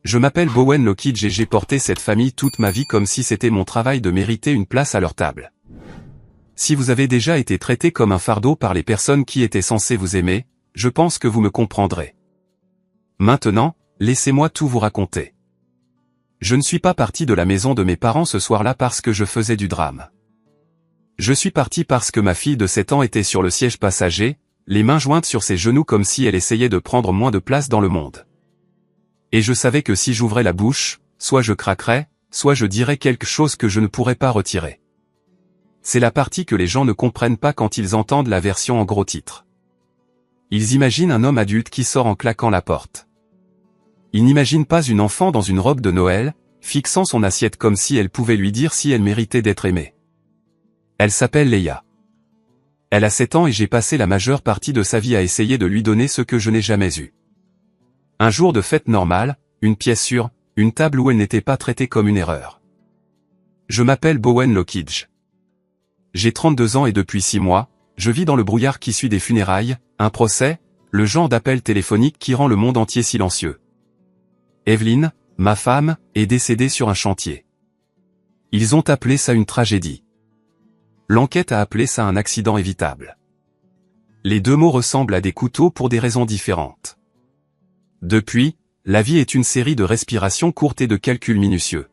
Je m'appelle Bowen Lockidge et j'ai porté cette famille toute ma vie comme si c'était mon travail de mériter une place à leur table. Si vous avez déjà été traité comme un fardeau par les personnes qui étaient censées vous aimer, je pense que vous me comprendrez. Maintenant, laissez-moi tout vous raconter. Je ne suis pas parti de la maison de mes parents ce soir-là parce que je faisais du drame. Je suis parti parce que ma fille de 7 ans était sur le siège passager, les mains jointes sur ses genoux comme si elle essayait de prendre moins de place dans le monde. Et je savais que si j'ouvrais la bouche, soit je craquerais, soit je dirais quelque chose que je ne pourrais pas retirer. C'est la partie que les gens ne comprennent pas quand ils entendent la version en gros titre. Ils imaginent un homme adulte qui sort en claquant la porte. Ils n'imaginent pas une enfant dans une robe de Noël, fixant son assiette comme si elle pouvait lui dire si elle méritait d'être aimée. Elle s'appelle Leia. Elle a 7 ans et j'ai passé la majeure partie de sa vie à essayer de lui donner ce que je n'ai jamais eu. Un jour de fête normale, une pièce sûre, une table où elle n'était pas traitée comme une erreur. Je m'appelle Bowen Lockidge. J'ai 32 ans et depuis 6 mois, je vis dans le brouillard qui suit des funérailles, un procès, le genre d'appel téléphonique qui rend le monde entier silencieux. Evelyn, ma femme, est décédée sur un chantier. Ils ont appelé ça une tragédie. L'enquête a appelé ça un accident évitable. Les deux mots ressemblent à des couteaux pour des raisons différentes. Depuis, la vie est une série de respirations courtes et de calculs minutieux.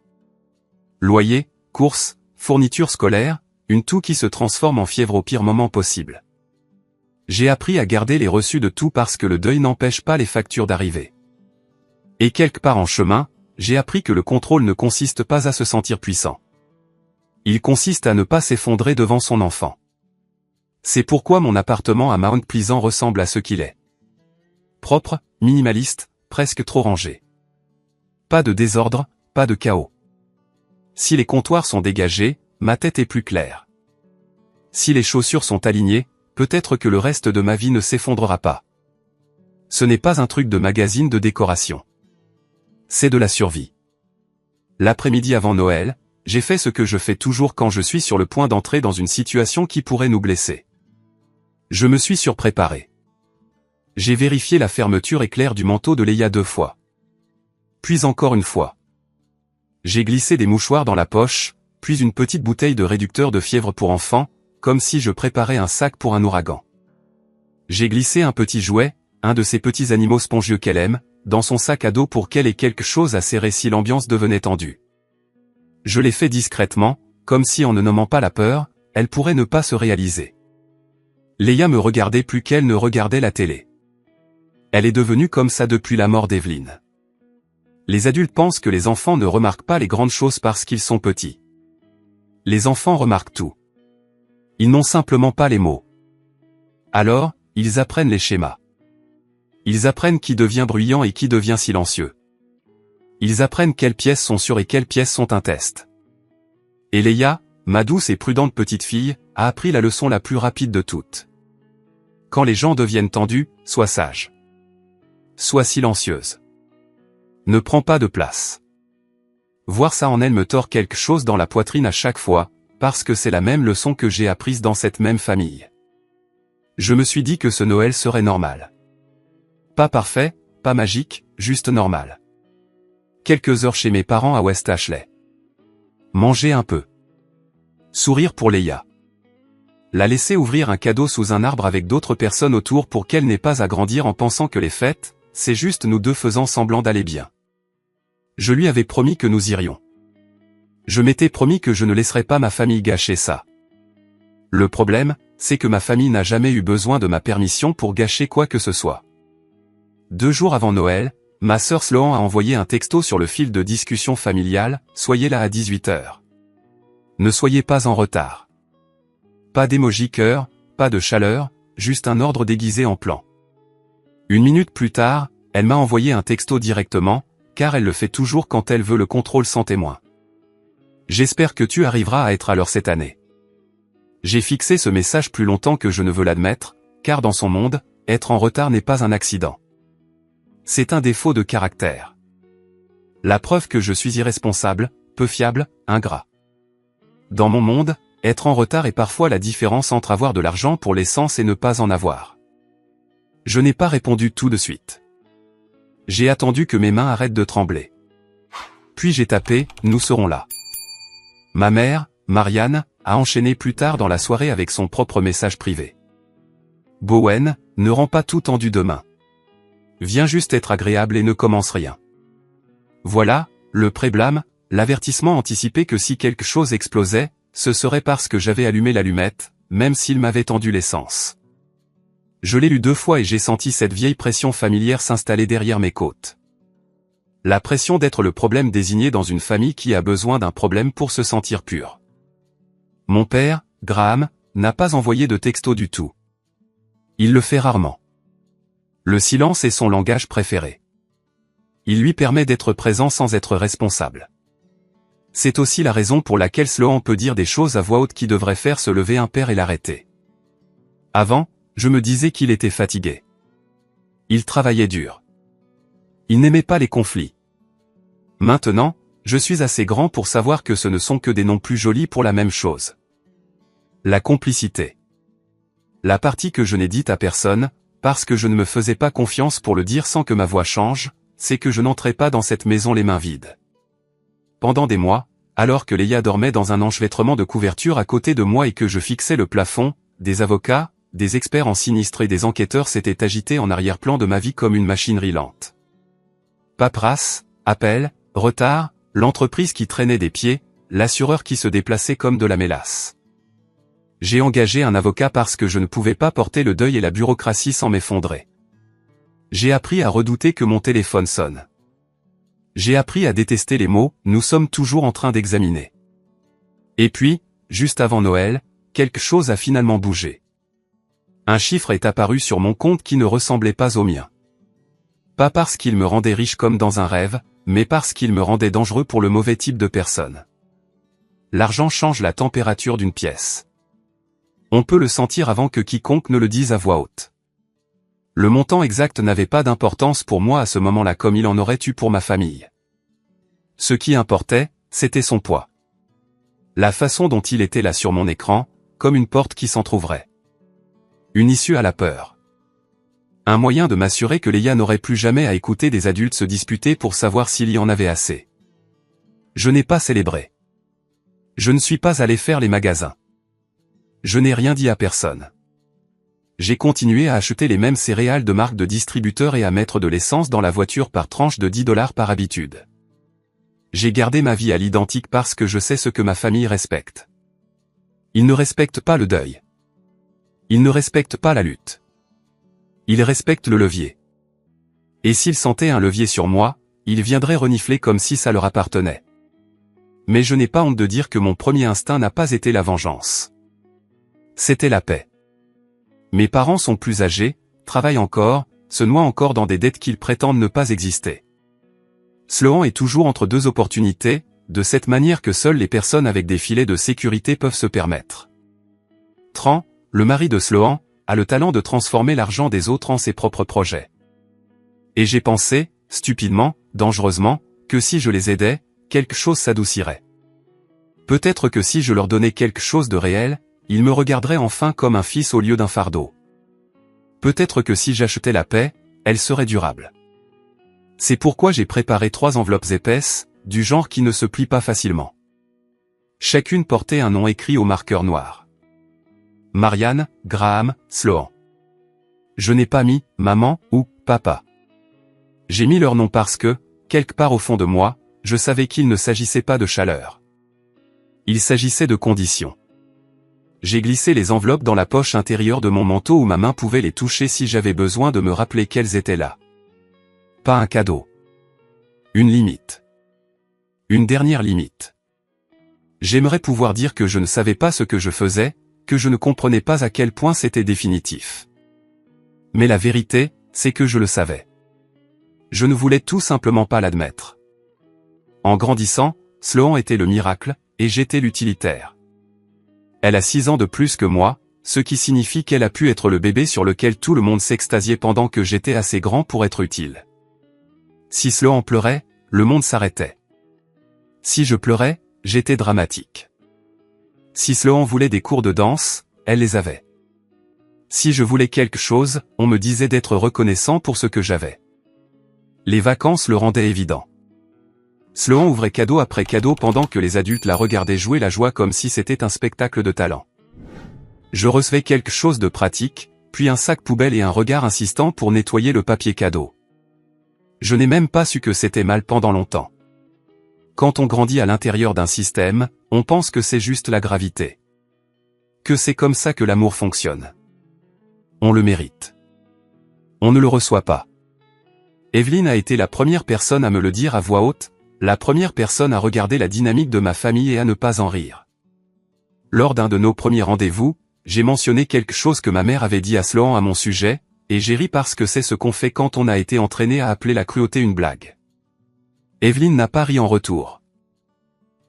Loyer, courses, fournitures scolaires, une toux qui se transforme en fièvre au pire moment possible. J'ai appris à garder les reçus de tout parce que le deuil n'empêche pas les factures d'arriver. Et quelque part en chemin, j'ai appris que le contrôle ne consiste pas à se sentir puissant. Il consiste à ne pas s'effondrer devant son enfant. C'est pourquoi mon appartement à Mount Pleasant ressemble à ce qu'il est. Propre, minimaliste, presque trop rangé. Pas de désordre, pas de chaos. Si les comptoirs sont dégagés, ma tête est plus claire. Si les chaussures sont alignées, peut-être que le reste de ma vie ne s'effondrera pas. Ce n'est pas un truc de magazine de décoration. C'est de la survie. L'après-midi avant Noël, j'ai fait ce que je fais toujours quand je suis sur le point d'entrer dans une situation qui pourrait nous blesser. Je me suis surpréparé. J'ai vérifié la fermeture éclair du manteau de Leia 2 fois. Puis encore une fois. J'ai glissé des mouchoirs dans la poche, puis une petite bouteille de réducteur de fièvre pour enfants, comme si je préparais un sac pour un ouragan. J'ai glissé un petit jouet, un de ces petits animaux spongieux qu'elle aime, dans son sac à dos pour qu'elle ait quelque chose à serrer si l'ambiance devenait tendue. Je l'ai fait discrètement, comme si en ne nommant pas la peur, elle pourrait ne pas se réaliser. Leia me regardait plus qu'elle ne regardait la télé. Elle est devenue comme ça depuis la mort d'Evelyn. Les adultes pensent que les enfants ne remarquent pas les grandes choses parce qu'ils sont petits. Les enfants remarquent tout. Ils n'ont simplement pas les mots. Alors, ils apprennent les schémas. Ils apprennent qui devient bruyant et qui devient silencieux. Ils apprennent quelles pièces sont sûres et quelles pièces sont un test. Et Leia, ma douce et prudente petite fille, a appris la leçon la plus rapide de toutes. Quand les gens deviennent tendus, sois sage. Sois silencieuse. Ne prends pas de place. Voir ça en elle me tord quelque chose dans la poitrine à chaque fois, parce que c'est la même leçon que j'ai apprise dans cette même famille. Je me suis dit que ce Noël serait normal. Pas parfait, pas magique, juste normal. Quelques heures chez mes parents à West Ashley. Manger un peu. Sourire pour Leia. La laisser ouvrir un cadeau sous un arbre avec d'autres personnes autour pour qu'elle n'ait pas à grandir en pensant que les fêtes, c'est juste nous deux faisant semblant d'aller bien. Je lui avais promis que nous irions. Je m'étais promis que je ne laisserais pas ma famille gâcher ça. Le problème, c'est que ma famille n'a jamais eu besoin de ma permission pour gâcher quoi que ce soit. 2 jours avant Noël, ma sœur Sloan a envoyé un texto sur le fil de discussion familiale, soyez là à 18h. Ne soyez pas en retard. Pas d'émoji cœur, pas de chaleur, juste un ordre déguisé en plan. 1 minute plus tard, elle m'a envoyé un texto directement, car elle le fait toujours quand elle veut le contrôle sans témoin. J'espère que tu arriveras à être à l'heure cette année. J'ai fixé ce message plus longtemps que je ne veux l'admettre, car dans son monde, être en retard n'est pas un accident. C'est un défaut de caractère. La preuve que je suis irresponsable, peu fiable, ingrat. Dans mon monde, être en retard est parfois la différence entre avoir de l'argent pour l'essence et ne pas en avoir. Je n'ai pas répondu tout de suite. J'ai attendu que mes mains arrêtent de trembler. Puis j'ai tapé « Nous serons là ». Ma mère, Marianne, a enchaîné plus tard dans la soirée avec son propre message privé. Bowen, ne rends pas tout tendu demain. Viens juste être agréable et ne commence rien. Voilà, le pré-blâme, l'avertissement anticipé que si quelque chose explosait, ce serait parce que j'avais allumé l'allumette, même s'il m'avait tendu l'essence. Je l'ai lu 2 fois et j'ai senti cette vieille pression familière s'installer derrière mes côtes. La pression d'être le problème désigné dans une famille qui a besoin d'un problème pour se sentir pur. Mon père, Graham, n'a pas envoyé de texto du tout. Il le fait rarement. Le silence est son langage préféré. Il lui permet d'être présent sans être responsable. C'est aussi la raison pour laquelle Sloan peut dire des choses à voix haute qui devraient faire se lever un père et l'arrêter. Avant, je me disais qu'il était fatigué. Il travaillait dur. Il n'aimait pas les conflits. Maintenant, je suis assez grand pour savoir que ce ne sont que des noms plus jolis pour la même chose. La complicité. La partie que je n'ai dite à personne, parce que je ne me faisais pas confiance pour le dire sans que ma voix change, c'est que je n'entrais pas dans cette maison les mains vides. Pendant des mois, alors que Leia dormait dans un enchevêtrement de couverture à côté de moi et que je fixais le plafond, des avocats, des experts en sinistres et des enquêteurs s'étaient agités en arrière-plan de ma vie comme une machinerie lente. Paperasse, appels, retard, l'entreprise qui traînait des pieds, l'assureur qui se déplaçait comme de la mélasse. J'ai engagé un avocat parce que je ne pouvais pas porter le deuil et la bureaucratie sans m'effondrer. J'ai appris à redouter que mon téléphone sonne. J'ai appris à détester les mots « nous sommes toujours en train d'examiner ». Et puis, juste avant Noël, quelque chose a finalement bougé. Un chiffre est apparu sur mon compte qui ne ressemblait pas au mien. Pas parce qu'il me rendait riche comme dans un rêve, mais parce qu'il me rendait dangereux pour le mauvais type de personne. L'argent change la température d'une pièce. On peut le sentir avant que quiconque ne le dise à voix haute. Le montant exact n'avait pas d'importance pour moi à ce moment-là comme il en aurait eu pour ma famille. Ce qui importait, c'était son poids. La façon dont il était là sur mon écran, comme une porte qui s'entrouvrait. Une issue à la peur. Un moyen de m'assurer que Leia n'aurait plus jamais à écouter des adultes se disputer pour savoir s'il y en avait assez. Je n'ai pas célébré. Je ne suis pas allé faire les magasins. Je n'ai rien dit à personne. J'ai continué à acheter les mêmes céréales de marque de distributeur et à mettre de l'essence dans la voiture par tranche de $10 par habitude. J'ai gardé ma vie à l'identique parce que je sais ce que ma famille respecte. Ils ne respectent pas le deuil. Ils ne respectent pas la lutte. Ils respectent le levier. Et s'ils sentaient un levier sur moi, ils viendraient renifler comme si ça leur appartenait. Mais je n'ai pas honte de dire que mon premier instinct n'a pas été la vengeance. C'était la paix. Mes parents sont plus âgés, travaillent encore, se noient encore dans des dettes qu'ils prétendent ne pas exister. Sloan est toujours entre 2 opportunités, de cette manière que seules les personnes avec des filets de sécurité peuvent se permettre. Tran, le mari de Sloan, a le talent de transformer l'argent des autres en ses propres projets. Et j'ai pensé, stupidement, dangereusement, que si je les aidais, quelque chose s'adoucirait. Peut-être que si je leur donnais quelque chose de réel, ils me regarderaient enfin comme un fils au lieu d'un fardeau. Peut-être que si j'achetais la paix, elle serait durable. C'est pourquoi j'ai préparé 3 enveloppes épaisses, du genre qui ne se plient pas facilement. Chacune portait un nom écrit au marqueur noir. Marianne, Graham, Sloan. Je n'ai pas mis « maman » ou « papa ». J'ai mis leur nom parce que, quelque part au fond de moi, je savais qu'il ne s'agissait pas de chaleur. Il s'agissait de conditions. J'ai glissé les enveloppes dans la poche intérieure de mon manteau où ma main pouvait les toucher si j'avais besoin de me rappeler qu'elles étaient là. Pas un cadeau. Une limite. Une dernière limite. J'aimerais pouvoir dire que je ne savais pas ce que je faisais, que je ne comprenais pas à quel point c'était définitif. Mais la vérité, c'est que je le savais. Je ne voulais tout simplement pas l'admettre. En grandissant, Sloan était le miracle, et j'étais l'utilitaire. Elle a 6 ans de plus que moi, ce qui signifie qu'elle a pu être le bébé sur lequel tout le monde s'extasiait pendant que j'étais assez grand pour être utile. Si Sloan pleurait, le monde s'arrêtait. Si je pleurais, j'étais dramatique. Si Sloan voulait des cours de danse, elle les avait. Si je voulais quelque chose, on me disait d'être reconnaissant pour ce que j'avais. Les vacances le rendaient évident. Sloan ouvrait cadeau après cadeau pendant que les adultes la regardaient jouer la joie comme si c'était un spectacle de talent. Je recevais quelque chose de pratique, puis un sac poubelle et un regard insistant pour nettoyer le papier cadeau. Je n'ai même pas su que c'était mal pendant longtemps. Quand on grandit à l'intérieur d'un système, on pense que c'est juste la gravité. Que c'est comme ça que l'amour fonctionne. On le mérite. On ne le reçoit pas. Evelyne a été la première personne à me le dire à voix haute, la première personne à regarder la dynamique de ma famille et à ne pas en rire. Lors d'un de nos premiers rendez-vous, j'ai mentionné quelque chose que ma mère avait dit à Sloan à mon sujet, et j'ai ri parce que c'est ce qu'on fait quand on a été entraîné à appeler la cruauté une blague. Evelyne n'a pas ri en retour.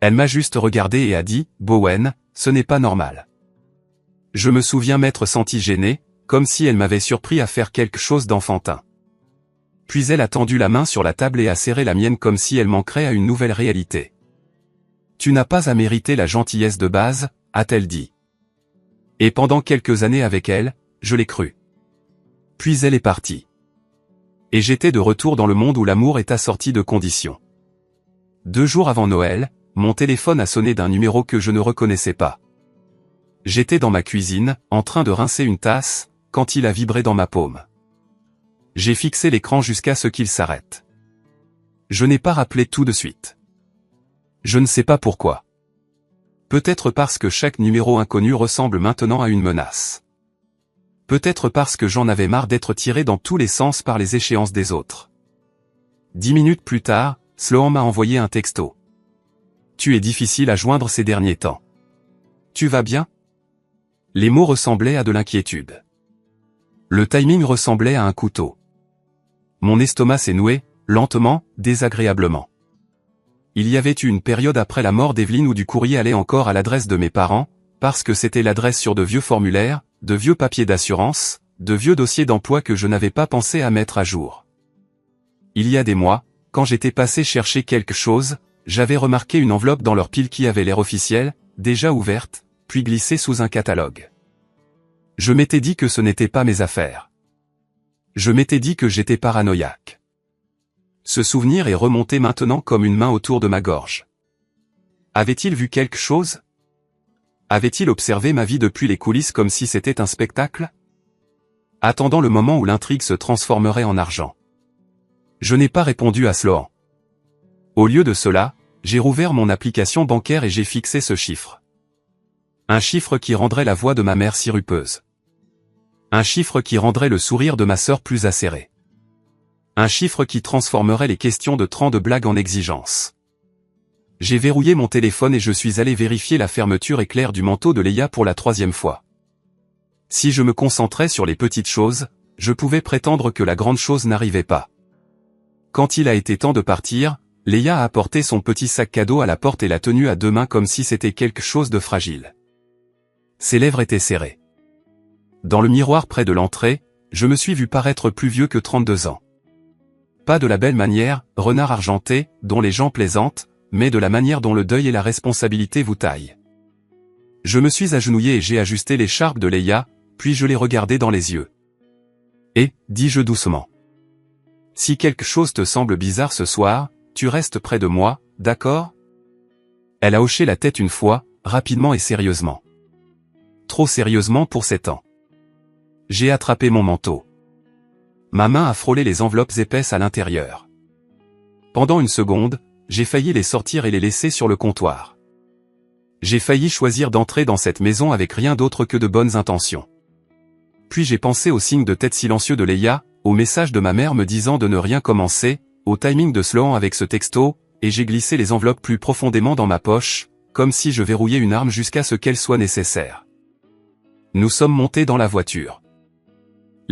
Elle m'a juste regardé et a dit, « Bowen, ce n'est pas normal. » Je me souviens m'être senti gêné, comme si elle m'avait surpris à faire quelque chose d'enfantin. Puis elle a tendu la main sur la table et a serré la mienne comme si elle manquerait à une nouvelle réalité. « Tu n'as pas à mériter la gentillesse de base, » a-t-elle dit. Et pendant quelques années avec elle, je l'ai cru. Puis elle est partie. Et j'étais de retour dans le monde où l'amour est assorti de conditions. 2 jours avant Noël, mon téléphone a sonné d'un numéro que je ne reconnaissais pas. J'étais dans ma cuisine, en train de rincer une tasse, quand il a vibré dans ma paume. J'ai fixé l'écran jusqu'à ce qu'il s'arrête. Je n'ai pas rappelé tout de suite. Je ne sais pas pourquoi. Peut-être parce que chaque numéro inconnu ressemble maintenant à une menace. Peut-être parce que j'en avais marre d'être tiré dans tous les sens par les échéances des autres. 10 minutes plus tard, Sloan m'a envoyé un texto. « Tu es difficile à joindre ces derniers temps. Tu vas bien ?» Les mots ressemblaient à de l'inquiétude. Le timing ressemblait à un couteau. Mon estomac s'est noué, lentement, désagréablement. Il y avait eu une période après la mort d'Evelyne où du courrier allait encore à l'adresse de mes parents, parce que c'était l'adresse sur de vieux formulaires, de vieux papiers d'assurance, de vieux dossiers d'emploi que je n'avais pas pensé à mettre à jour. Il y a des mois, quand j'étais passé chercher quelque chose, j'avais remarqué une enveloppe dans leur pile qui avait l'air officielle, déjà ouverte, puis glissée sous un catalogue. Je m'étais dit que ce n'était pas mes affaires. Je m'étais dit que j'étais paranoïaque. Ce souvenir est remonté maintenant comme une main autour de ma gorge. Avait-il vu quelque chose ? Avait-il observé ma vie depuis les coulisses comme si c'était un spectacle ? Attendant le moment où l'intrigue se transformerait en argent. Je n'ai pas répondu à Sloan. Au lieu de cela, j'ai rouvert mon application bancaire et j'ai fixé ce chiffre. Un chiffre qui rendrait la voix de ma mère sirupeuse. Un chiffre qui rendrait le sourire de ma sœur plus acéré. Un chiffre qui transformerait les questions de 30 blagues en exigences. J'ai verrouillé mon téléphone et je suis allé vérifier la fermeture éclair du manteau de Leia pour la 3e fois. Si je me concentrais sur les petites choses, je pouvais prétendre que la grande chose n'arrivait pas. Quand il a été temps de partir, Leia a apporté son petit sac cadeau à la porte et l'a tenu à 2 mains comme si c'était quelque chose de fragile. Ses lèvres étaient serrées. Dans le miroir près de l'entrée, je me suis vu paraître plus vieux que 32 ans. Pas de la belle manière, renard argenté, dont les gens plaisantent, mais de la manière dont le deuil et la responsabilité vous taillent. Je me suis agenouillé et j'ai ajusté l'écharpe de Leia, puis je l'ai regardée dans les yeux. Et, dis-je doucement. Si quelque chose te semble bizarre ce soir, tu restes près de moi, d'accord ? Elle a hoché la tête une fois, rapidement et sérieusement. Trop sérieusement pour 7 ans. J'ai attrapé mon manteau. Ma main a frôlé les enveloppes épaisses à l'intérieur. Pendant une seconde, j'ai failli les sortir et les laisser sur le comptoir. J'ai failli choisir d'entrer dans cette maison avec rien d'autre que de bonnes intentions. Puis j'ai pensé au signe de tête silencieux de Leia, au message de ma mère me disant de ne rien commencer, au timing de Sloan avec ce texto, et j'ai glissé les enveloppes plus profondément dans ma poche, comme si je verrouillais une arme jusqu'à ce qu'elle soit nécessaire. Nous sommes montés dans la voiture.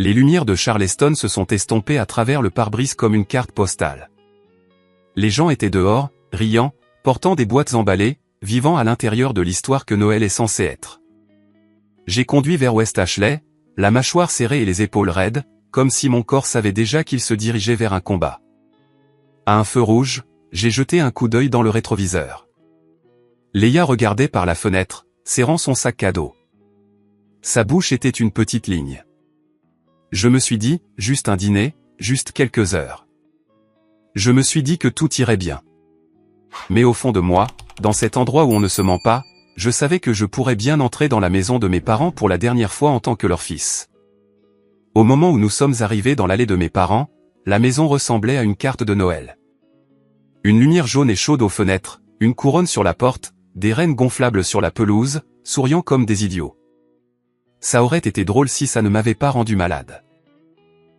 Les lumières de Charleston se sont estompées à travers le pare-brise comme une carte postale. Les gens étaient dehors, riant, portant des boîtes emballées, vivant à l'intérieur de l'histoire que Noël est censé être. J'ai conduit vers West Ashley, la mâchoire serrée et les épaules raides, comme si mon corps savait déjà qu'il se dirigeait vers un combat. À un feu rouge, j'ai jeté un coup d'œil dans le rétroviseur. Leia regardait par la fenêtre, serrant son sac cadeau. Sa bouche était une petite ligne. Je me suis dit, juste un dîner, juste quelques heures. Je me suis dit que tout irait bien. Mais au fond de moi, dans cet endroit où on ne se ment pas, je savais que je pourrais bien entrer dans la maison de mes parents pour la dernière fois en tant que leur fils. Au moment où nous sommes arrivés dans l'allée de mes parents, la maison ressemblait à une carte de Noël. Une lumière jaune et chaude aux fenêtres, une couronne sur la porte, des rennes gonflables sur la pelouse, souriant comme des idiots. Ça aurait été drôle si ça ne m'avait pas rendu malade.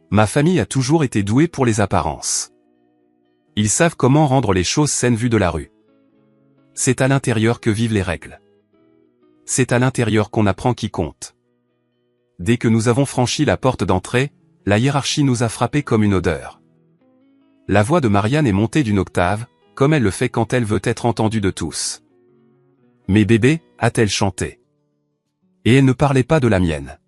Ma famille a toujours été douée pour les apparences. Ils savent comment rendre les choses saines vues de la rue. C'est à l'intérieur que vivent les règles. C'est à l'intérieur qu'on apprend qui compte. Dès que nous avons franchi la porte d'entrée, la hiérarchie nous a frappés comme une odeur. La voix de Marianne est montée d'une octave, comme elle le fait quand elle veut être entendue de tous. « Mes bébés » a-t-elle chanté. Et elle ne parlait pas de la mienne.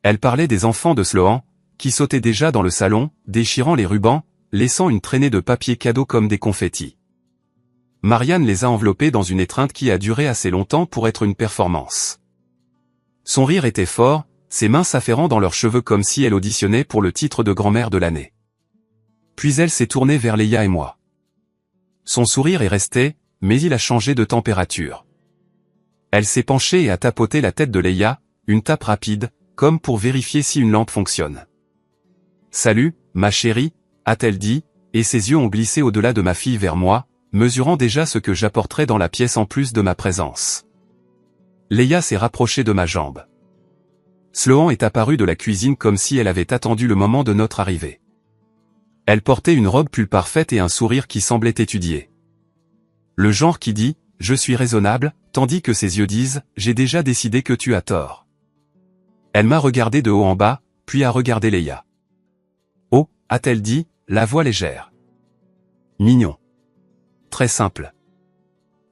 Elle parlait des enfants de Sloan, qui sautaient déjà dans le salon, déchirant les rubans, laissant une traînée de papier cadeau comme des confettis. Marianne les a enveloppés dans une étreinte qui a duré assez longtemps pour être une performance. Son rire était fort, ses mains s'affairant dans leurs cheveux comme si elle auditionnait pour le titre de grand-mère de l'année. Puis elle s'est tournée vers Leia et moi. Son sourire est resté, mais il a changé de température. Elle s'est penchée et a tapoté la tête de Leia, une tape rapide, comme pour vérifier si une lampe fonctionne. « Salut, ma chérie », a-t-elle dit, et ses yeux ont glissé au-delà de ma fille vers moi, mesurant déjà ce que j'apporterais dans la pièce en plus de ma présence. Leia s'est rapprochée de ma jambe. Sloan est apparue de la cuisine comme si elle avait attendu le moment de notre arrivée. Elle portait une robe pull parfaite et un sourire qui semblait étudié. Le genre qui dit « je suis raisonnable », tandis que ses yeux disent « j'ai déjà décidé que tu as tort ». Elle m'a regardé de haut en bas, puis a regardé Leia. « Oh », a-t-elle dit, la voix légère. « Mignon. » Très simple.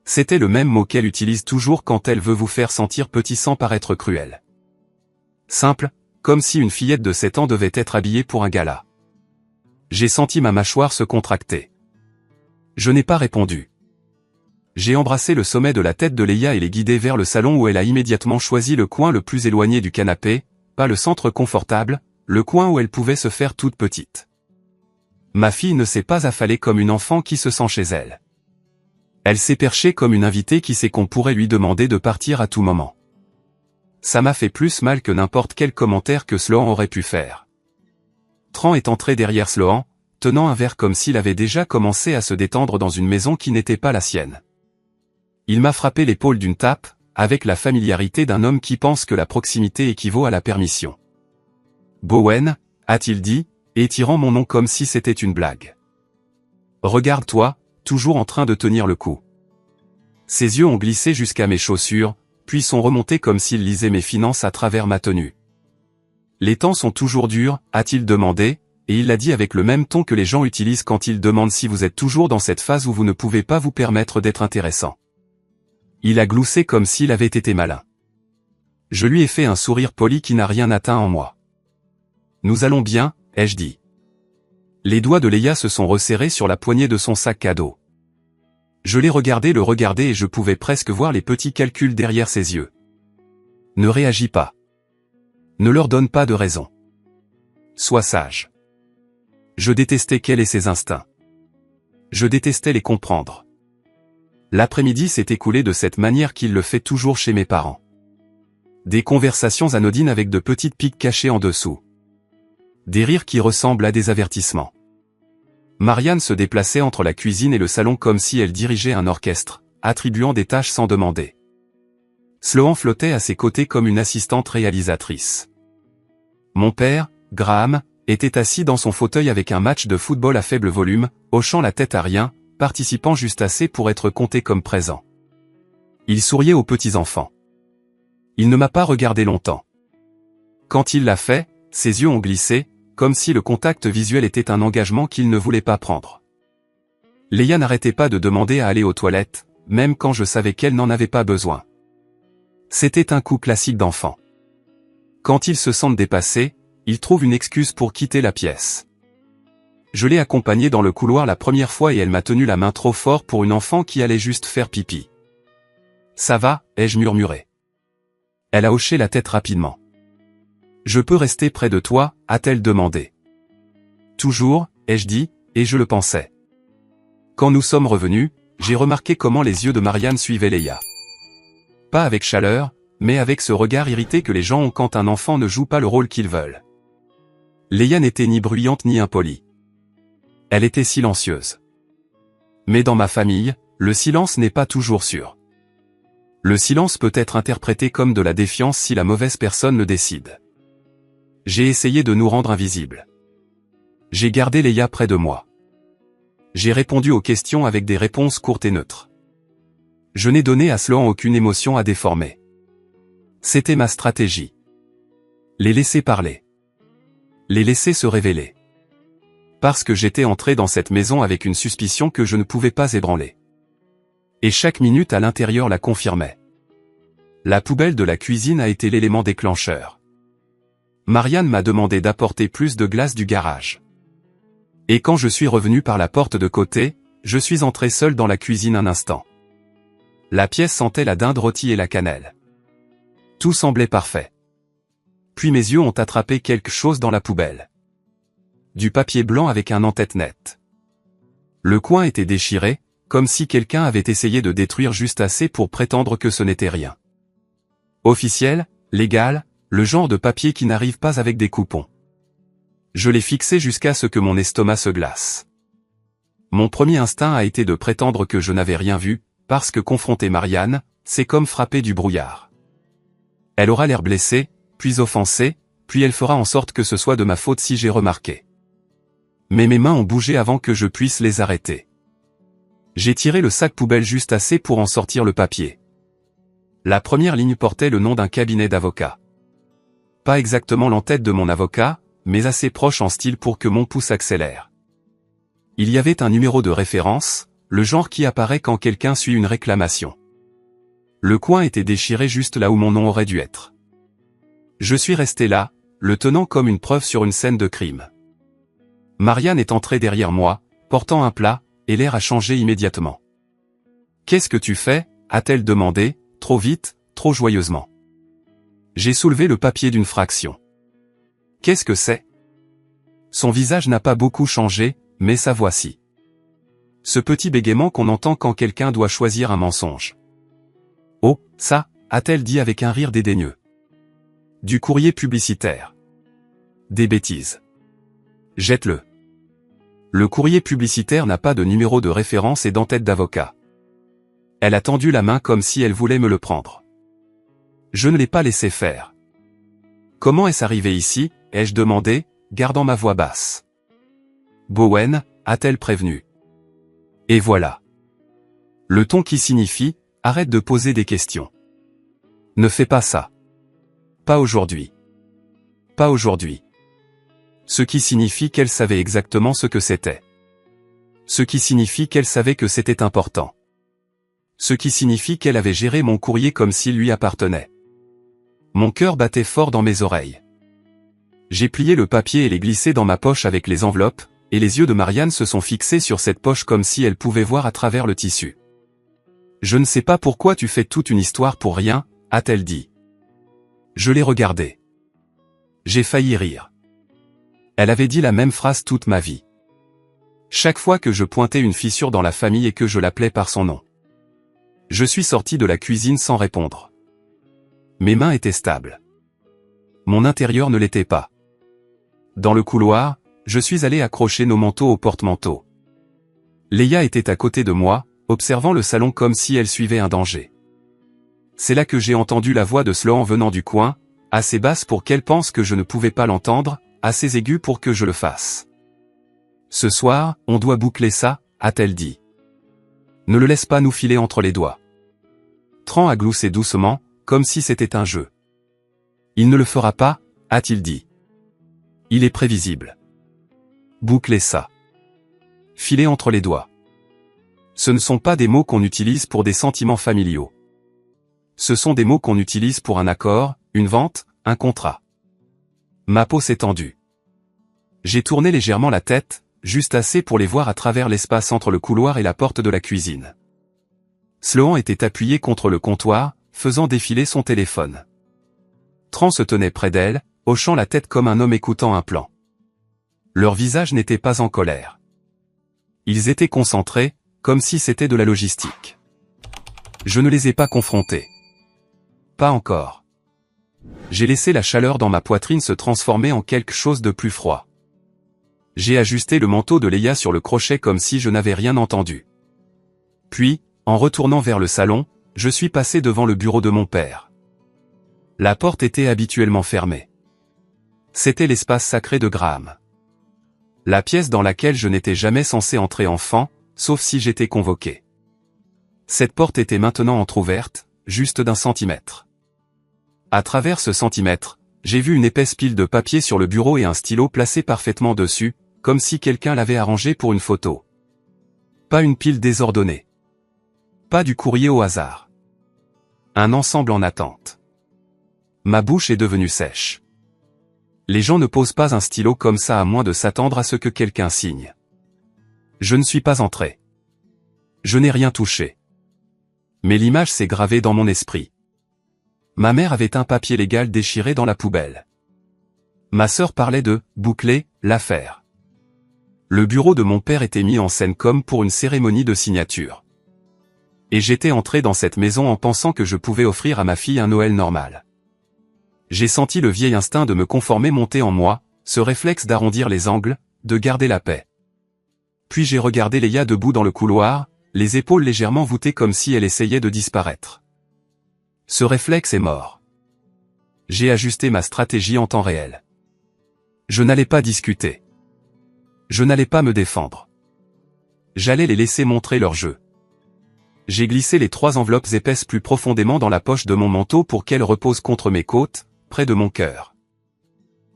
C'était le même mot qu'elle utilise toujours quand elle veut vous faire sentir petit sans paraître cruel. Simple, comme si une fillette de 7 ans devait être habillée pour un gala. J'ai senti ma mâchoire se contracter. Je n'ai pas répondu. J'ai embrassé le sommet de la tête de Leia et l'ai guidée vers le salon où elle a immédiatement choisi le coin le plus éloigné du canapé, pas le centre confortable, le coin où elle pouvait se faire toute petite. Ma fille ne s'est pas affalée comme une enfant qui se sent chez elle. Elle s'est perchée comme une invitée qui sait qu'on pourrait lui demander de partir à tout moment. Ça m'a fait plus mal que n'importe quel commentaire que Sloan aurait pu faire. Tran est entré derrière Sloan, tenant un verre comme s'il avait déjà commencé à se détendre dans une maison qui n'était pas la sienne. Il m'a frappé l'épaule d'une tape, avec la familiarité d'un homme qui pense que la proximité équivaut à la permission. « Bowen » a-t-il dit, étirant mon nom comme si c'était une blague. « Regarde-toi » toujours en train de tenir le coup. Ses yeux ont glissé jusqu'à mes chaussures, puis sont remontés comme s'ils lisaient mes finances à travers ma tenue. « Les temps sont toujours durs » a-t-il demandé, et il l'a dit avec le même ton que les gens utilisent quand ils demandent si vous êtes toujours dans cette phase où vous ne pouvez pas vous permettre d'être intéressant. Il a gloussé comme s'il avait été malin. Je lui ai fait un sourire poli qui n'a rien atteint en moi. « Nous allons bien » ai-je dit. Les doigts de Leia se sont resserrés sur la poignée de son sac cadeau. Je l'ai regardé le regarder et je pouvais presque voir les petits calculs derrière ses yeux. Ne réagis pas. Ne leur donne pas de raison. Sois sage. Je détestais qu'elle ait ses instincts. Je détestais les comprendre. L'après-midi s'est écoulé de cette manière qu'il le fait toujours chez mes parents. Des conversations anodines avec de petites piques cachées en dessous. Des rires qui ressemblent à des avertissements. Marianne se déplaçait entre la cuisine et le salon comme si elle dirigeait un orchestre, attribuant des tâches sans demander. Sloan flottait à ses côtés comme une assistante réalisatrice. Mon père, Graham, était assis dans son fauteuil avec un match de football à faible volume, hochant la tête à rien, participant juste assez pour être compté comme présent. Il souriait aux petits-enfants. Il ne m'a pas regardé longtemps. Quand il l'a fait, ses yeux ont glissé, comme si le contact visuel était un engagement qu'il ne voulait pas prendre. Leia n'arrêtait pas de demander à aller aux toilettes, même quand je savais qu'elle n'en avait pas besoin. C'était un coup classique d'enfant. Quand ils se sentent dépassés, ils trouvent une excuse pour quitter la pièce. Je l'ai accompagnée dans le couloir la première fois et elle m'a tenu la main trop fort pour une enfant qui allait juste faire pipi. « Ça va » ai-je murmuré. Elle a hoché la tête rapidement. « Je peux rester près de toi » a-t-elle demandé. « Toujours » ai-je dit, et je le pensais. Quand nous sommes revenus, j'ai remarqué comment les yeux de Marianne suivaient Leia. Pas avec chaleur, mais avec ce regard irrité que les gens ont quand un enfant ne joue pas le rôle qu'ils veulent. Leia n'était ni bruyante ni impolie. Elle était silencieuse. Mais dans ma famille, le silence n'est pas toujours sûr. Le silence peut être interprété comme de la défiance si la mauvaise personne le décide. J'ai essayé de nous rendre invisibles. J'ai gardé Leia près de moi. J'ai répondu aux questions avec des réponses courtes et neutres. Je n'ai donné à Sloan aucune émotion à déformer. C'était ma stratégie. Les laisser parler. Les laisser se révéler. Parce que j'étais entré dans cette maison avec une suspicion que je ne pouvais pas ébranler. Et chaque minute à l'intérieur la confirmait. La poubelle de la cuisine a été l'élément déclencheur. Marianne m'a demandé d'apporter plus de glace du garage. Et quand je suis revenu par la porte de côté, je suis entré seul dans la cuisine un instant. La pièce sentait la dinde rôtie et la cannelle. Tout semblait parfait. Puis mes yeux ont attrapé quelque chose dans la poubelle. Du papier blanc avec un en-tête net. Le coin était déchiré, comme si quelqu'un avait essayé de détruire juste assez pour prétendre que ce n'était rien. Officiel, légal, le genre de papier qui n'arrive pas avec des coupons. Je l'ai fixé jusqu'à ce que mon estomac se glace. Mon premier instinct a été de prétendre que je n'avais rien vu, parce que confronter Marianne, c'est comme frapper du brouillard. Elle aura l'air blessée, puis offensée, puis elle fera en sorte que ce soit de ma faute si j'ai remarqué. Mais mes mains ont bougé avant que je puisse les arrêter. J'ai tiré le sac poubelle juste assez pour en sortir le papier. La première ligne portait le nom d'un cabinet d'avocats. Pas exactement l'entête de mon avocat, mais assez proche en style pour que mon pouce accélère. Il y avait un numéro de référence, le genre qui apparaît quand quelqu'un suit une réclamation. Le coin était déchiré juste là où mon nom aurait dû être. Je suis resté là, le tenant comme une preuve sur une scène de crime. Marianne est entrée derrière moi, portant un plat, et l'air a changé immédiatement. « Qu'est-ce que tu fais » a-t-elle demandé, trop vite, trop joyeusement. J'ai soulevé le papier d'une fraction. « Qu'est-ce que c'est » Son visage n'a pas beaucoup changé, mais sa voix si. Ce petit bégaiement qu'on entend quand quelqu'un doit choisir un mensonge. « Oh, ça » a-t-elle dit avec un rire dédaigneux. « Du courrier publicitaire. »« Des bêtises. »« Jette-le. » Le courrier publicitaire n'a pas de numéro de référence et d'entête d'avocat. Elle a tendu la main comme si elle voulait me le prendre. Je ne l'ai pas laissé faire. Comment est-ce arrivé ici, ai-je demandé, gardant ma voix basse. Bowen, a-t-elle prévenu. Et voilà. Le ton qui signifie, arrête de poser des questions. Ne fais pas ça. Pas aujourd'hui. Pas aujourd'hui. Ce qui signifie qu'elle savait exactement ce que c'était. Ce qui signifie qu'elle savait que c'était important. Ce qui signifie qu'elle avait géré mon courrier comme s'il lui appartenait. Mon cœur battait fort dans mes oreilles. J'ai plié le papier et l'ai glissé dans ma poche avec les enveloppes, et les yeux de Marianne se sont fixés sur cette poche comme si elle pouvait voir à travers le tissu. « Je ne sais pas pourquoi tu fais toute une histoire pour rien » a-t-elle dit. Je l'ai regardée. J'ai failli rire. Elle avait dit la même phrase toute ma vie. Chaque fois que je pointais une fissure dans la famille et que je l'appelais par son nom. Je suis sorti de la cuisine sans répondre. Mes mains étaient stables. Mon intérieur ne l'était pas. Dans le couloir, je suis allé accrocher nos manteaux au porte-manteau. Leia était à côté de moi, observant le salon comme si elle suivait un danger. C'est là que j'ai entendu la voix de Sloan venant du coin, assez basse pour qu'elle pense que je ne pouvais pas l'entendre, assez aiguë pour que je le fasse. « Ce soir, on doit boucler ça » a-t-elle dit. « Ne le laisse pas nous filer entre les doigts. » Tran a gloussé doucement, comme si c'était un jeu. « Il ne le fera pas » a-t-il dit. Il est prévisible. Boucler ça. Filer entre les doigts. Ce ne sont pas des mots qu'on utilise pour des sentiments familiaux. Ce sont des mots qu'on utilise pour un accord, une vente, un contrat. Ma peau s'est tendue. J'ai tourné légèrement la tête, juste assez pour les voir à travers l'espace entre le couloir et la porte de la cuisine. Sloan était appuyé contre le comptoir, faisant défiler son téléphone. Tran se tenait près d'elle, hochant la tête comme un homme écoutant un plan. Leurs visages n'étaient pas en colère. Ils étaient concentrés, comme si c'était de la logistique. Je ne les ai pas confrontés. Pas encore. J'ai laissé la chaleur dans ma poitrine se transformer en quelque chose de plus froid. J'ai ajusté le manteau de Leia sur le crochet comme si je n'avais rien entendu. Puis, en retournant vers le salon, je suis passé devant le bureau de mon père. La porte était habituellement fermée. C'était l'espace sacré de Graham. La pièce dans laquelle je n'étais jamais censé entrer enfant, sauf si j'étais convoqué. Cette porte était maintenant entr'ouverte, juste d'1 centimètre. À travers ce centimètre, j'ai vu une épaisse pile de papier sur le bureau et un stylo placé parfaitement dessus, comme si quelqu'un l'avait arrangé pour une photo. Pas une pile désordonnée. Pas du courrier au hasard. Un ensemble en attente. Ma bouche est devenue sèche. Les gens ne posent pas un stylo comme ça à moins de s'attendre à ce que quelqu'un signe. Je ne suis pas entré. Je n'ai rien touché. Mais l'image s'est gravée dans mon esprit. Ma mère avait un papier légal déchiré dans la poubelle. Ma sœur parlait de « boucler » l'affaire. Le bureau de mon père était mis en scène comme pour une cérémonie de signature. Et j'étais entré dans cette maison en pensant que je pouvais offrir à ma fille un Noël normal. J'ai senti le vieil instinct de me conformer monter en moi, ce réflexe d'arrondir les angles, de garder la paix. Puis j'ai regardé Leia debout dans le couloir, les épaules légèrement voûtées comme si elle essayait de disparaître. Ce réflexe est mort. J'ai ajusté ma stratégie en temps réel. Je n'allais pas discuter. Je n'allais pas me défendre. J'allais les laisser montrer leur jeu. J'ai glissé les 3 enveloppes épaisses plus profondément dans la poche de mon manteau pour qu'elles reposent contre mes côtes, près de mon cœur.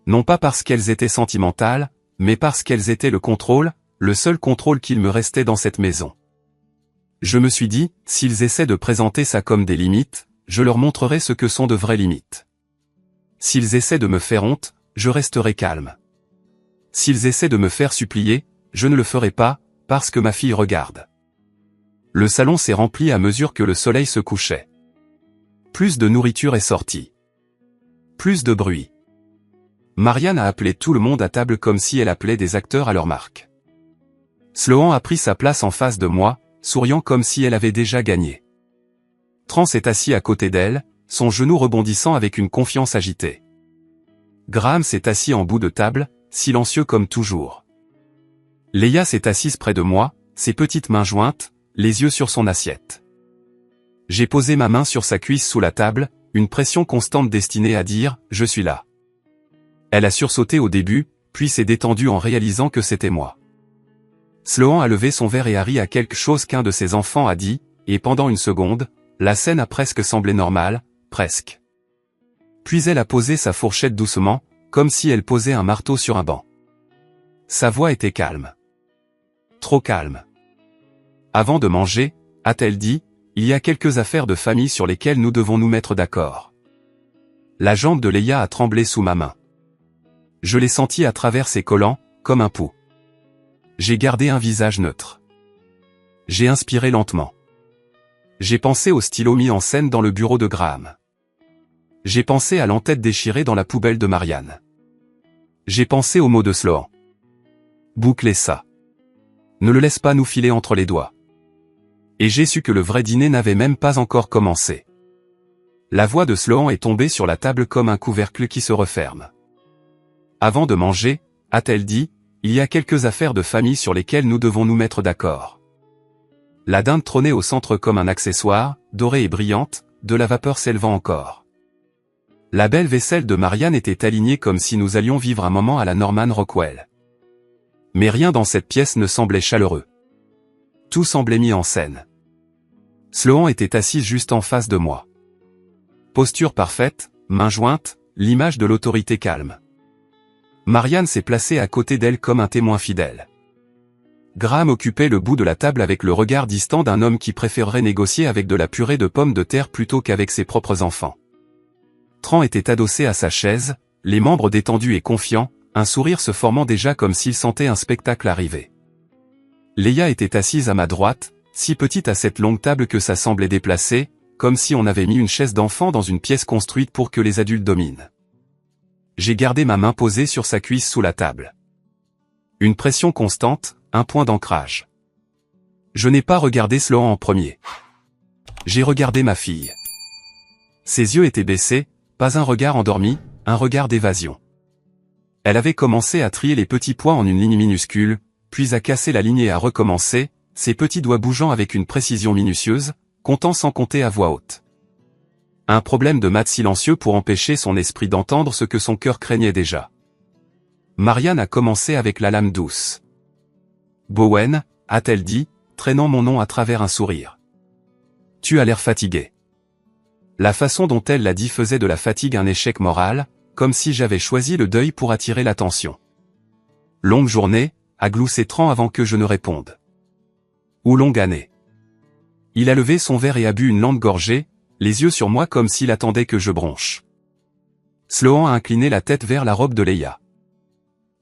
Non pas parce qu'elles étaient sentimentales, mais parce qu'elles étaient le contrôle, le seul contrôle qu'il me restait dans cette maison. Je me suis dit, s'ils essaient de présenter ça comme des limites, je leur montrerai ce que sont de vraies limites. S'ils essaient de me faire honte, je resterai calme. S'ils essaient de me faire supplier, je ne le ferai pas, parce que ma fille regarde. Le salon s'est rempli à mesure que le soleil se couchait. Plus de nourriture est sortie. Plus de bruit. Marianne a appelé tout le monde à table comme si elle appelait des acteurs à leur marque. Sloan a pris sa place en face de moi, souriant comme si elle avait déjà gagné. Trans est assis à côté d'elle, son genou rebondissant avec une confiance agitée. Graham s'est assis en bout de table, silencieux comme toujours. Leia s'est assise près de moi, ses petites mains jointes, les yeux sur son assiette. J'ai posé ma main sur sa cuisse sous la table, une pression constante destinée à dire « Je suis là ». Elle a sursauté au début, puis s'est détendue en réalisant que c'était moi. Sloan a levé son verre et a ri à quelque chose qu'un de ses enfants a dit, et pendant une seconde, la scène a presque semblé normale, presque. Puis elle a posé sa fourchette doucement, comme si elle posait un marteau sur un banc. Sa voix était calme. Trop calme. Avant de manger, a-t-elle dit, il y a quelques affaires de famille sur lesquelles nous devons nous mettre d'accord. La jambe de Leia a tremblé sous ma main. Je l'ai sentie à travers ses collants, comme un pouls. J'ai gardé un visage neutre. J'ai inspiré lentement. J'ai pensé au stylo mis en scène dans le bureau de Graham. J'ai pensé à l'entête déchirée dans la poubelle de Marianne. J'ai pensé aux mots de Sloan. Bouclez ça. Ne le laisse pas nous filer entre les doigts. Et j'ai su que le vrai dîner n'avait même pas encore commencé. La voix de Sloan est tombée sur la table comme un couvercle qui se referme. Avant de manger, a-t-elle dit, il y a quelques affaires de famille sur lesquelles nous devons nous mettre d'accord. La dinde trônait au centre comme un accessoire, dorée et brillante, de la vapeur s'élevant encore. La belle vaisselle de Marianne était alignée comme si nous allions vivre un moment à la Norman Rockwell. Mais rien dans cette pièce ne semblait chaleureux. Tout semblait mis en scène. Sloan était assise juste en face de moi. Posture parfaite, mains jointes, l'image de l'autorité calme. Marianne s'est placée à côté d'elle comme un témoin fidèle. Graham occupait le bout de la table avec le regard distant d'un homme qui préférerait négocier avec de la purée de pommes de terre plutôt qu'avec ses propres enfants. Tran était adossé à sa chaise, les membres détendus et confiants, un sourire se formant déjà comme s'il sentait un spectacle arriver. Leia était assise à ma droite, si petite à cette longue table que ça semblait déplacé, comme si on avait mis une chaise d'enfant dans une pièce construite pour que les adultes dominent. J'ai gardé ma main posée sur sa cuisse sous la table. Une pression constante, un point d'ancrage. Je n'ai pas regardé Sloan en premier. J'ai regardé ma fille. Ses yeux étaient baissés, pas un regard endormi, un regard d'évasion. Elle avait commencé à trier les petits pois en une ligne minuscule, puis à casser la ligne et à recommencer, ses petits doigts bougeant avec une précision minutieuse, comptant sans compter à voix haute. Un problème de maths silencieux pour empêcher son esprit d'entendre ce que son cœur craignait déjà. Marianne a commencé avec la lame douce. Bowen, a-t-elle dit, traînant mon nom à travers un sourire. Tu as l'air fatigué. La façon dont elle l'a dit faisait de la fatigue un échec moral, comme si j'avais choisi le deuil pour attirer l'attention. Longue journée, a gloussé Tran avant que je ne réponde. Ou longue année. Il a levé son verre et a bu une lente gorgée, les yeux sur moi comme s'il attendait que je bronche. Sloan a incliné la tête vers la robe de Leia.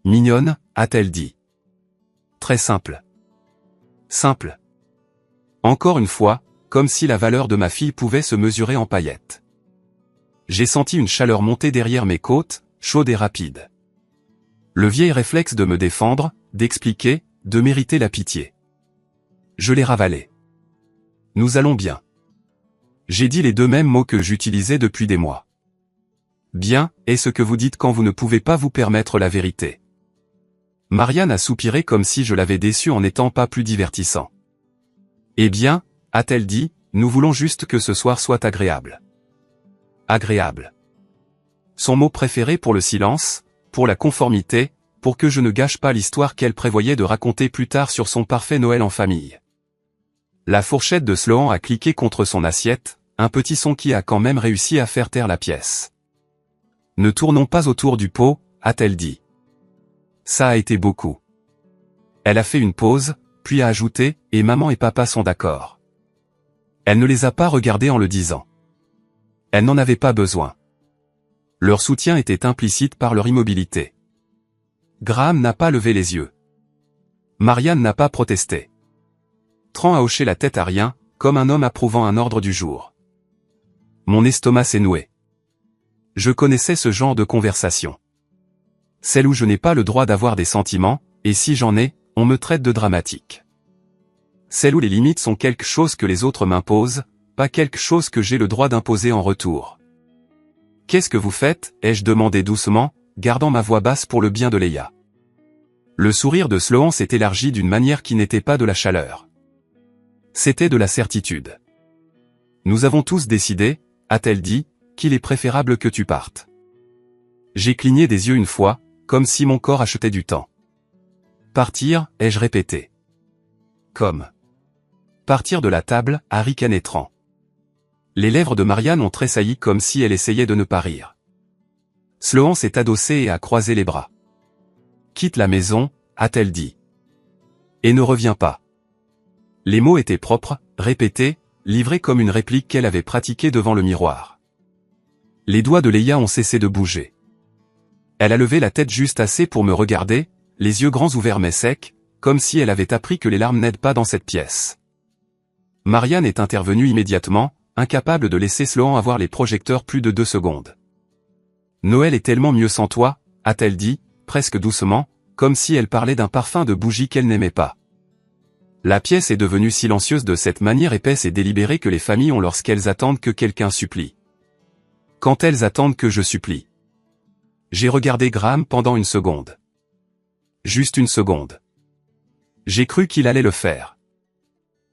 Mignonne, a-t-elle dit. Très simple. Simple. Encore une fois, comme si la valeur de ma fille pouvait se mesurer en paillettes. J'ai senti une chaleur monter derrière mes côtes, chaude et rapide. Le vieil réflexe de me défendre, d'expliquer, de mériter la pitié. Je l'ai ravalé. Nous allons bien. J'ai dit les deux mêmes mots que j'utilisais depuis des mois. Bien, est ce que vous dites quand vous ne pouvez pas vous permettre la vérité. Marianne a soupiré comme si je l'avais déçue en n'étant pas plus divertissant. Eh bien, a-t-elle dit, nous voulons juste que ce soir soit agréable. Agréable. Son mot préféré pour le silence, pour la conformité, pour que je ne gâche pas l'histoire qu'elle prévoyait de raconter plus tard sur son parfait Noël en famille. La fourchette de Sloan a cliqué contre son assiette, un petit son qui a quand même réussi à faire taire la pièce. Ne tournons pas autour du pot, a-t-elle dit. Ça a été beaucoup. Elle a fait une pause, puis a ajouté, et maman et papa sont d'accord. Elle ne les a pas regardés en le disant. Elle n'en avait pas besoin. Leur soutien était implicite par leur immobilité. Graham n'a pas levé les yeux. Marianne n'a pas protesté. Tran a hoché la tête à rien, comme un homme approuvant un ordre du jour. Mon estomac s'est noué. Je connaissais ce genre de conversation. Celle où je n'ai pas le droit d'avoir des sentiments, et si j'en ai, on me traite de dramatique. Celle où les limites sont quelque chose que les autres m'imposent, pas quelque chose que j'ai le droit d'imposer en retour. Qu'est-ce que vous faites, ai-je demandé doucement, gardant ma voix basse pour le bien de Leia. Le sourire de Sloan s'est élargi d'une manière qui n'était pas de la chaleur. C'était de la certitude. Nous avons tous décidé, a-t-elle dit, qu'il est préférable que tu partes. J'ai cligné des yeux une fois, comme si mon corps achetait du temps. Partir, ai-je répété. Comme. Partir de la table, a ricané Tran. Les lèvres de Marianne ont tressailli comme si elle essayait de ne pas rire. Sloan s'est adossé et a croisé les bras. Quitte la maison, a-t-elle dit. Et ne reviens pas. Les mots étaient propres, répétés, livrés comme une réplique qu'elle avait pratiquée devant le miroir. Les doigts de Leia ont cessé de bouger. Elle a levé la tête juste assez pour me regarder, les yeux grands ouverts mais secs, comme si elle avait appris que les larmes n'aident pas dans cette pièce. Marianne est intervenue immédiatement, incapable de laisser Sloan avoir les projecteurs plus de 2 secondes. Noël est tellement mieux sans toi, a-t-elle dit, presque doucement, comme si elle parlait d'un parfum de bougie qu'elle n'aimait pas. La pièce est devenue silencieuse de cette manière épaisse et délibérée que les familles ont lorsqu'elles attendent que quelqu'un supplie. Quand elles attendent que je supplie. J'ai regardé Graham pendant une seconde. Juste une seconde. J'ai cru qu'il allait le faire.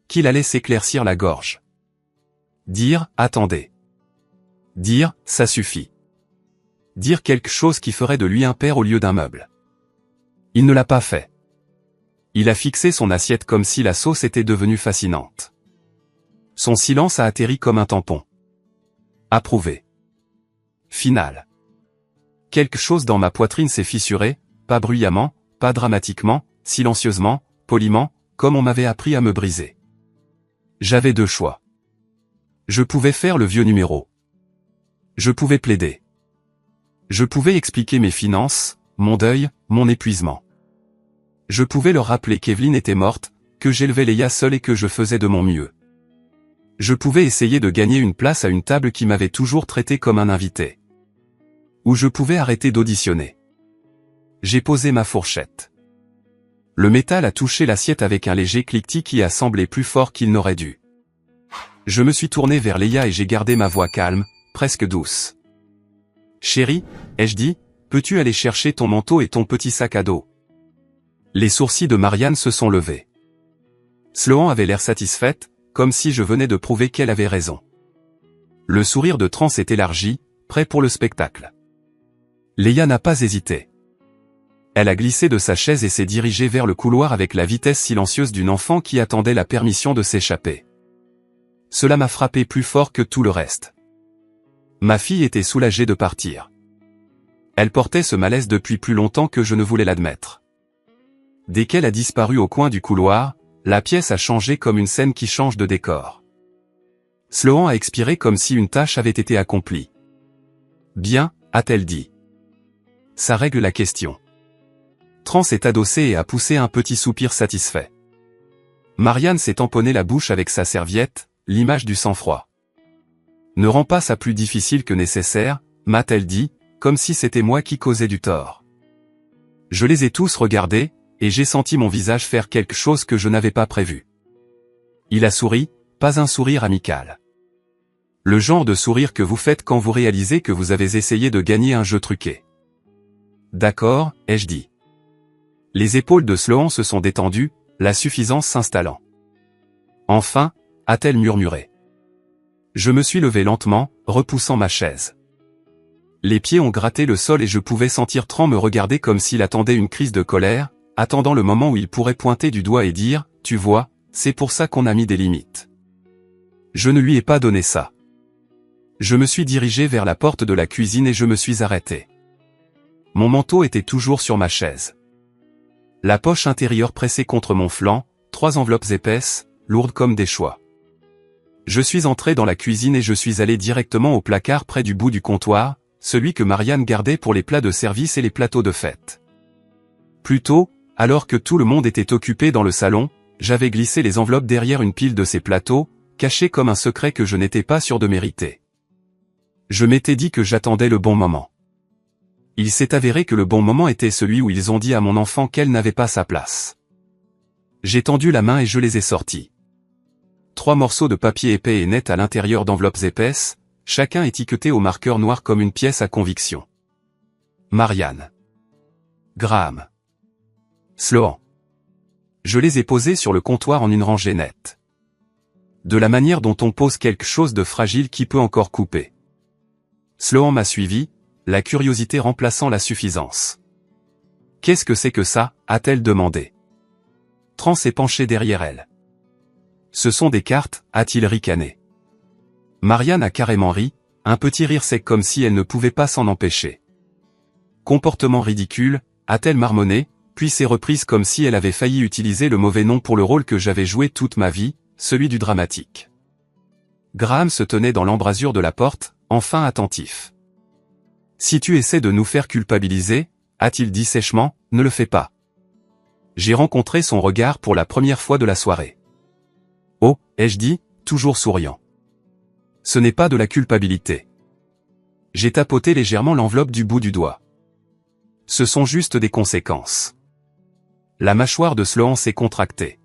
Qu'il allait s'éclaircir la gorge. Dire, attendez. Dire, ça suffit. Dire quelque chose qui ferait de lui un père au lieu d'un meuble. Il ne l'a pas fait. Il a fixé son assiette comme si la sauce était devenue fascinante. Son silence a atterri comme un tampon. Approuvé. Final. Quelque chose dans ma poitrine s'est fissuré, pas bruyamment, pas dramatiquement, silencieusement, poliment, comme on m'avait appris à me briser. J'avais 2 choix. Je pouvais faire le vieux numéro. Je pouvais plaider. Je pouvais expliquer mes finances, mon deuil, mon épuisement. Je pouvais leur rappeler qu'Evelyn était morte, que j'élevais Leia seule et que je faisais de mon mieux. Je pouvais essayer de gagner une place à une table qui m'avait toujours traité comme un invité. Ou je pouvais arrêter d'auditionner. J'ai posé ma fourchette. Le métal a touché l'assiette avec un léger cliquetis qui a semblé plus fort qu'il n'aurait dû. Je me suis tourné vers Leia et j'ai gardé ma voix calme, presque douce. Chérie, ai-je dit, peux-tu aller chercher ton manteau et ton petit sac à dos? Les sourcils de Marianne se sont levés. Sloan avait l'air satisfaite, comme si je venais de prouver qu'elle avait raison. Le sourire de Tran s'est élargi, prêt pour le spectacle. Leia n'a pas hésité. Elle a glissé de sa chaise et s'est dirigée vers le couloir avec la vitesse silencieuse d'une enfant qui attendait la permission de s'échapper. Cela m'a frappé plus fort que tout le reste. Ma fille était soulagée de partir. Elle portait ce malaise depuis plus longtemps que je ne voulais l'admettre. Dès qu'elle a disparu au coin du couloir, la pièce a changé comme une scène qui change de décor. Sloan a expiré comme si une tâche avait été accomplie. Bien, a-t-elle dit. Ça règle la question. Tran s'est adossé et a poussé un petit soupir satisfait. Marianne s'est tamponné la bouche avec sa serviette, l'image du sang-froid. Ne rend pas ça plus difficile que nécessaire, m'a-t-elle dit, comme si c'était moi qui causais du tort. Je les ai tous regardés, et j'ai senti mon visage faire quelque chose que je n'avais pas prévu. Il a souri, pas un sourire amical. Le genre de sourire que vous faites quand vous réalisez que vous avez essayé de gagner un jeu truqué. D'accord, ai-je dit. Les épaules de Sloan se sont détendues, la suffisance s'installant. Enfin, a-t-elle murmuré. Je me suis levé lentement, repoussant ma chaise. Les pieds ont gratté le sol et je pouvais sentir Tran me regarder comme s'il attendait une crise de colère, attendant le moment où il pourrait pointer du doigt et dire, « Tu vois, c'est pour ça qu'on a mis des limites. » Je ne lui ai pas donné ça. Je me suis dirigé vers la porte de la cuisine et je me suis arrêté. Mon manteau était toujours sur ma chaise. La poche intérieure pressée contre mon flanc, 3 enveloppes épaisses, lourdes comme des choix. Je suis entré dans la cuisine et je suis allé directement au placard près du bout du comptoir, celui que Marianne gardait pour les plats de service et les plateaux de fête. Plus tôt, alors que tout le monde était occupé dans le salon, j'avais glissé les enveloppes derrière une pile de ces plateaux, cachés comme un secret que je n'étais pas sûr de mériter. Je m'étais dit que j'attendais le bon moment. Il s'est avéré que le bon moment était celui où ils ont dit à mon enfant qu'elle n'avait pas sa place. J'ai tendu la main et je les ai sortis. 3 morceaux de papier épais et net à l'intérieur d'enveloppes épaisses, chacun étiqueté au marqueur noir comme une pièce à conviction. Marianne. Graham. Sloan. Je les ai posés sur le comptoir en une rangée nette. De la manière dont on pose quelque chose de fragile qui peut encore couper. Sloan m'a suivi, la curiosité remplaçant la suffisance. « Qu'est-ce que c'est que ça ?» a-t-elle demandé. Tran s'est penché derrière elle. « Ce sont des cartes » a-t-il ricané. Marianne a carrément ri, un petit rire sec comme si elle ne pouvait pas s'en empêcher. « Comportement ridicule » a-t-elle marmonné, puis s'est reprise comme si elle avait failli utiliser le mauvais nom pour le rôle que j'avais joué toute ma vie, celui du dramatique. Graham se tenait dans l'embrasure de la porte, enfin attentif. « Si tu essaies de nous faire culpabiliser, » a-t-il dit sèchement, « ne le fais pas. » J'ai rencontré son regard pour la première fois de la soirée. « Oh, ai-je dit, toujours souriant. Ce n'est pas de la culpabilité. » J'ai tapoté légèrement l'enveloppe du bout du doigt. « Ce sont juste des conséquences. » La mâchoire de Sloan s'est contractée.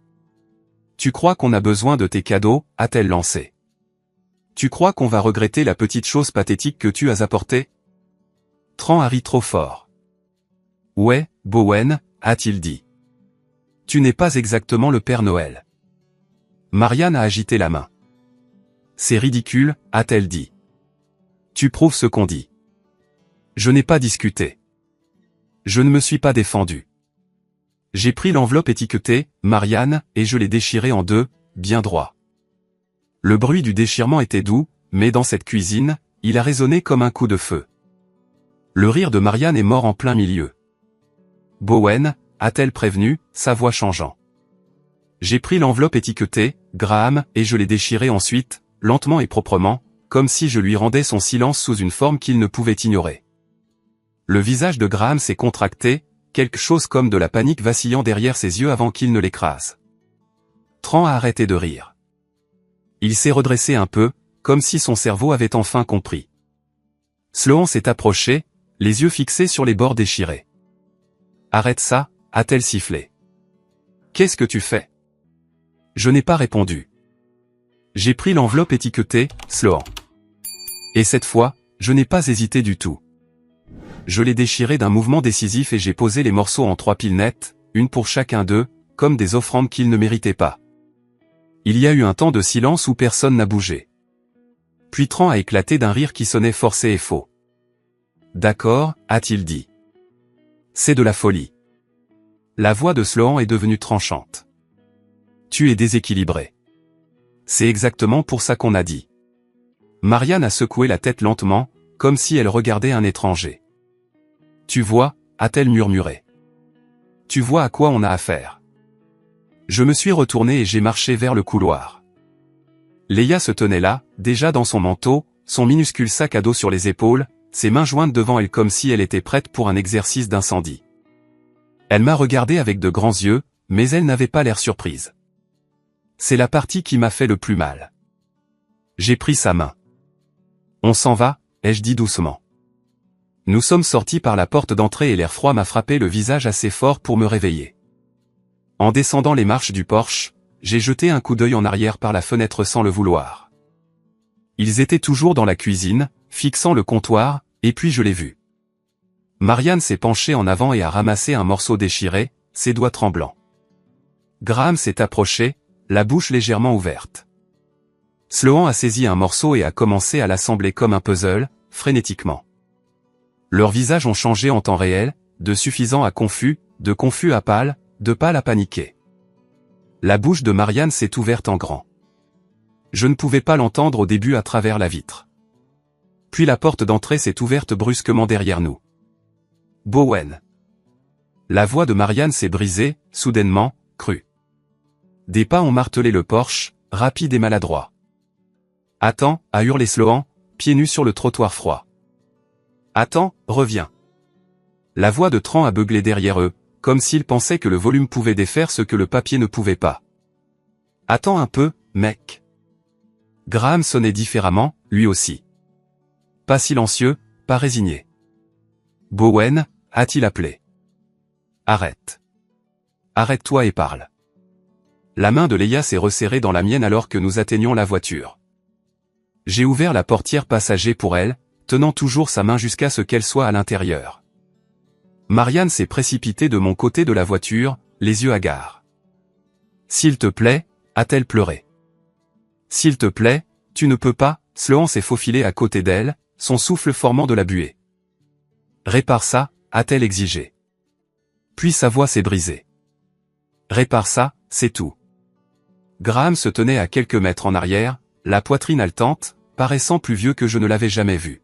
« Tu crois qu'on a besoin de tes cadeaux ?» a-t-elle lancé. « Tu crois qu'on va regretter la petite chose pathétique que tu as apportée ?» Tran a ri trop fort. « Ouais, Bowen, » a-t-il dit. « Tu n'es pas exactement le Père Noël. » Marianne a agité la main. « C'est ridicule, » a-t-elle dit. « Tu prouves ce qu'on dit. » Je n'ai pas discuté. Je ne me suis pas défendu. J'ai pris l'enveloppe étiquetée « Marianne » et je l'ai déchirée en 2, bien droit. Le bruit du déchirement était doux, mais dans cette cuisine, il a résonné comme un coup de feu. Le rire de Marianne est mort en plein milieu. « Bowen » a-t-elle prévenu, sa voix changeant. J'ai pris l'enveloppe étiquetée « Graham » et je l'ai déchirée ensuite, lentement et proprement, comme si je lui rendais son silence sous une forme qu'il ne pouvait ignorer. Le visage de Graham s'est contracté, quelque chose comme de la panique vacillant derrière ses yeux avant qu'il ne l'écrase. Tran a arrêté de rire. Il s'est redressé un peu, comme si son cerveau avait enfin compris. Sloan s'est approché, les yeux fixés sur les bords déchirés. « Arrête ça » a-t-elle sifflé. Qu'est-ce que tu fais? Je n'ai pas répondu. J'ai pris l'enveloppe étiquetée « Sloan ». Et cette fois, je n'ai pas hésité du tout. Je l'ai déchiré d'un mouvement décisif et j'ai posé les morceaux en 3 piles nettes, une pour chacun d'eux, comme des offrandes qu'ils ne méritaient pas. Il y a eu un temps de silence où personne n'a bougé. Puis Tran a éclaté d'un rire qui sonnait forcé et faux. D'accord, a-t-il dit. C'est de la folie. La voix de Sloan est devenue tranchante. Tu es déséquilibré. C'est exactement pour ça qu'on a dit. Marianne a secoué la tête lentement, comme si elle regardait un étranger. Tu vois, a-t-elle murmuré. Tu vois à quoi on a affaire. Je me suis retourné et j'ai marché vers le couloir. Leia se tenait là, déjà dans son manteau, son minuscule sac à dos sur les épaules, ses mains jointes devant elle comme si elle était prête pour un exercice d'incendie. Elle m'a regardé avec de grands yeux, mais elle n'avait pas l'air surprise. C'est la partie qui m'a fait le plus mal. J'ai pris sa main. On s'en va, ai-je dit doucement. Nous sommes sortis par la porte d'entrée et l'air froid m'a frappé le visage assez fort pour me réveiller. En descendant les marches du porche, j'ai jeté un coup d'œil en arrière par la fenêtre sans le vouloir. Ils étaient toujours dans la cuisine, fixant le comptoir, et puis je l'ai vu. Marianne s'est penchée en avant et a ramassé un morceau déchiré, ses doigts tremblants. Graham s'est approché, la bouche légèrement ouverte. Sloan a saisi un morceau et a commencé à l'assembler comme un puzzle, frénétiquement. Leurs visages ont changé en temps réel, de suffisant à confus, de confus à pâle, de pâle à paniqué. La bouche de Marianne s'est ouverte en grand. Je ne pouvais pas l'entendre au début à travers la vitre. Puis la porte d'entrée s'est ouverte brusquement derrière nous. Bowen. La voix de Marianne s'est brisée, soudainement, crue. Des pas ont martelé le porche, rapides et maladroits. Attends, a hurlé Sloan, pieds nus sur le trottoir froid. Attends, reviens. La voix de Tran a beuglé derrière eux, comme s'ils pensaient que le volume pouvait défaire ce que le papier ne pouvait pas. Attends un peu, mec. Graham sonnait différemment, lui aussi. Pas silencieux, pas résigné. Bowen, a-t-il appelé. Arrête. Arrête-toi et parle. La main de Leia s'est resserrée dans la mienne alors que nous atteignions la voiture. J'ai ouvert la portière passager pour elle, tenant toujours sa main jusqu'à ce qu'elle soit à l'intérieur. Marianne s'est précipitée de mon côté de la voiture, les yeux hagards. S'il te plaît, a-t-elle pleuré. S'il te plaît, tu ne peux pas, Sloan s'est faufilé à côté d'elle, son souffle formant de la buée. Répare ça, a-t-elle exigé. Puis sa voix s'est brisée. Répare ça, c'est tout. Graham se tenait à quelques mètres en arrière, la poitrine haletante, paraissant plus vieux que je ne l'avais jamais vu.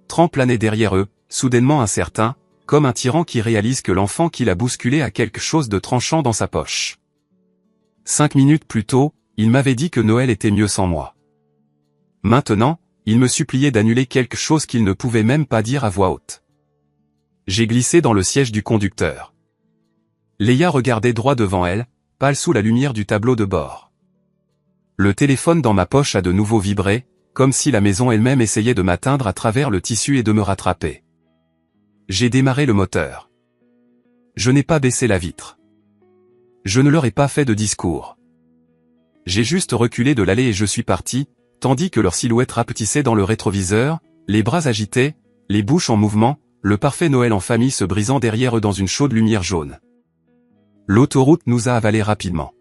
Tran planait derrière eux, soudainement incertain, comme un tyran qui réalise que l'enfant qui l'a bousculé a quelque chose de tranchant dans sa poche. 5 minutes plus tôt, il m'avait dit que Noël était mieux sans moi. Maintenant, il me suppliait d'annuler quelque chose qu'il ne pouvait même pas dire à voix haute. J'ai glissé dans le siège du conducteur. Leia regardait droit devant elle, pâle sous la lumière du tableau de bord. Le téléphone dans ma poche a de nouveau vibré, comme si la maison elle-même essayait de m'atteindre à travers le tissu et de me rattraper. J'ai démarré le moteur. Je n'ai pas baissé la vitre. Je ne leur ai pas fait de discours. J'ai juste reculé de l'allée et je suis parti, tandis que leurs silhouettes rapetissaient dans le rétroviseur, les bras agités, les bouches en mouvement, le parfait Noël en famille se brisant derrière eux dans une chaude lumière jaune. L'autoroute nous a avalés rapidement.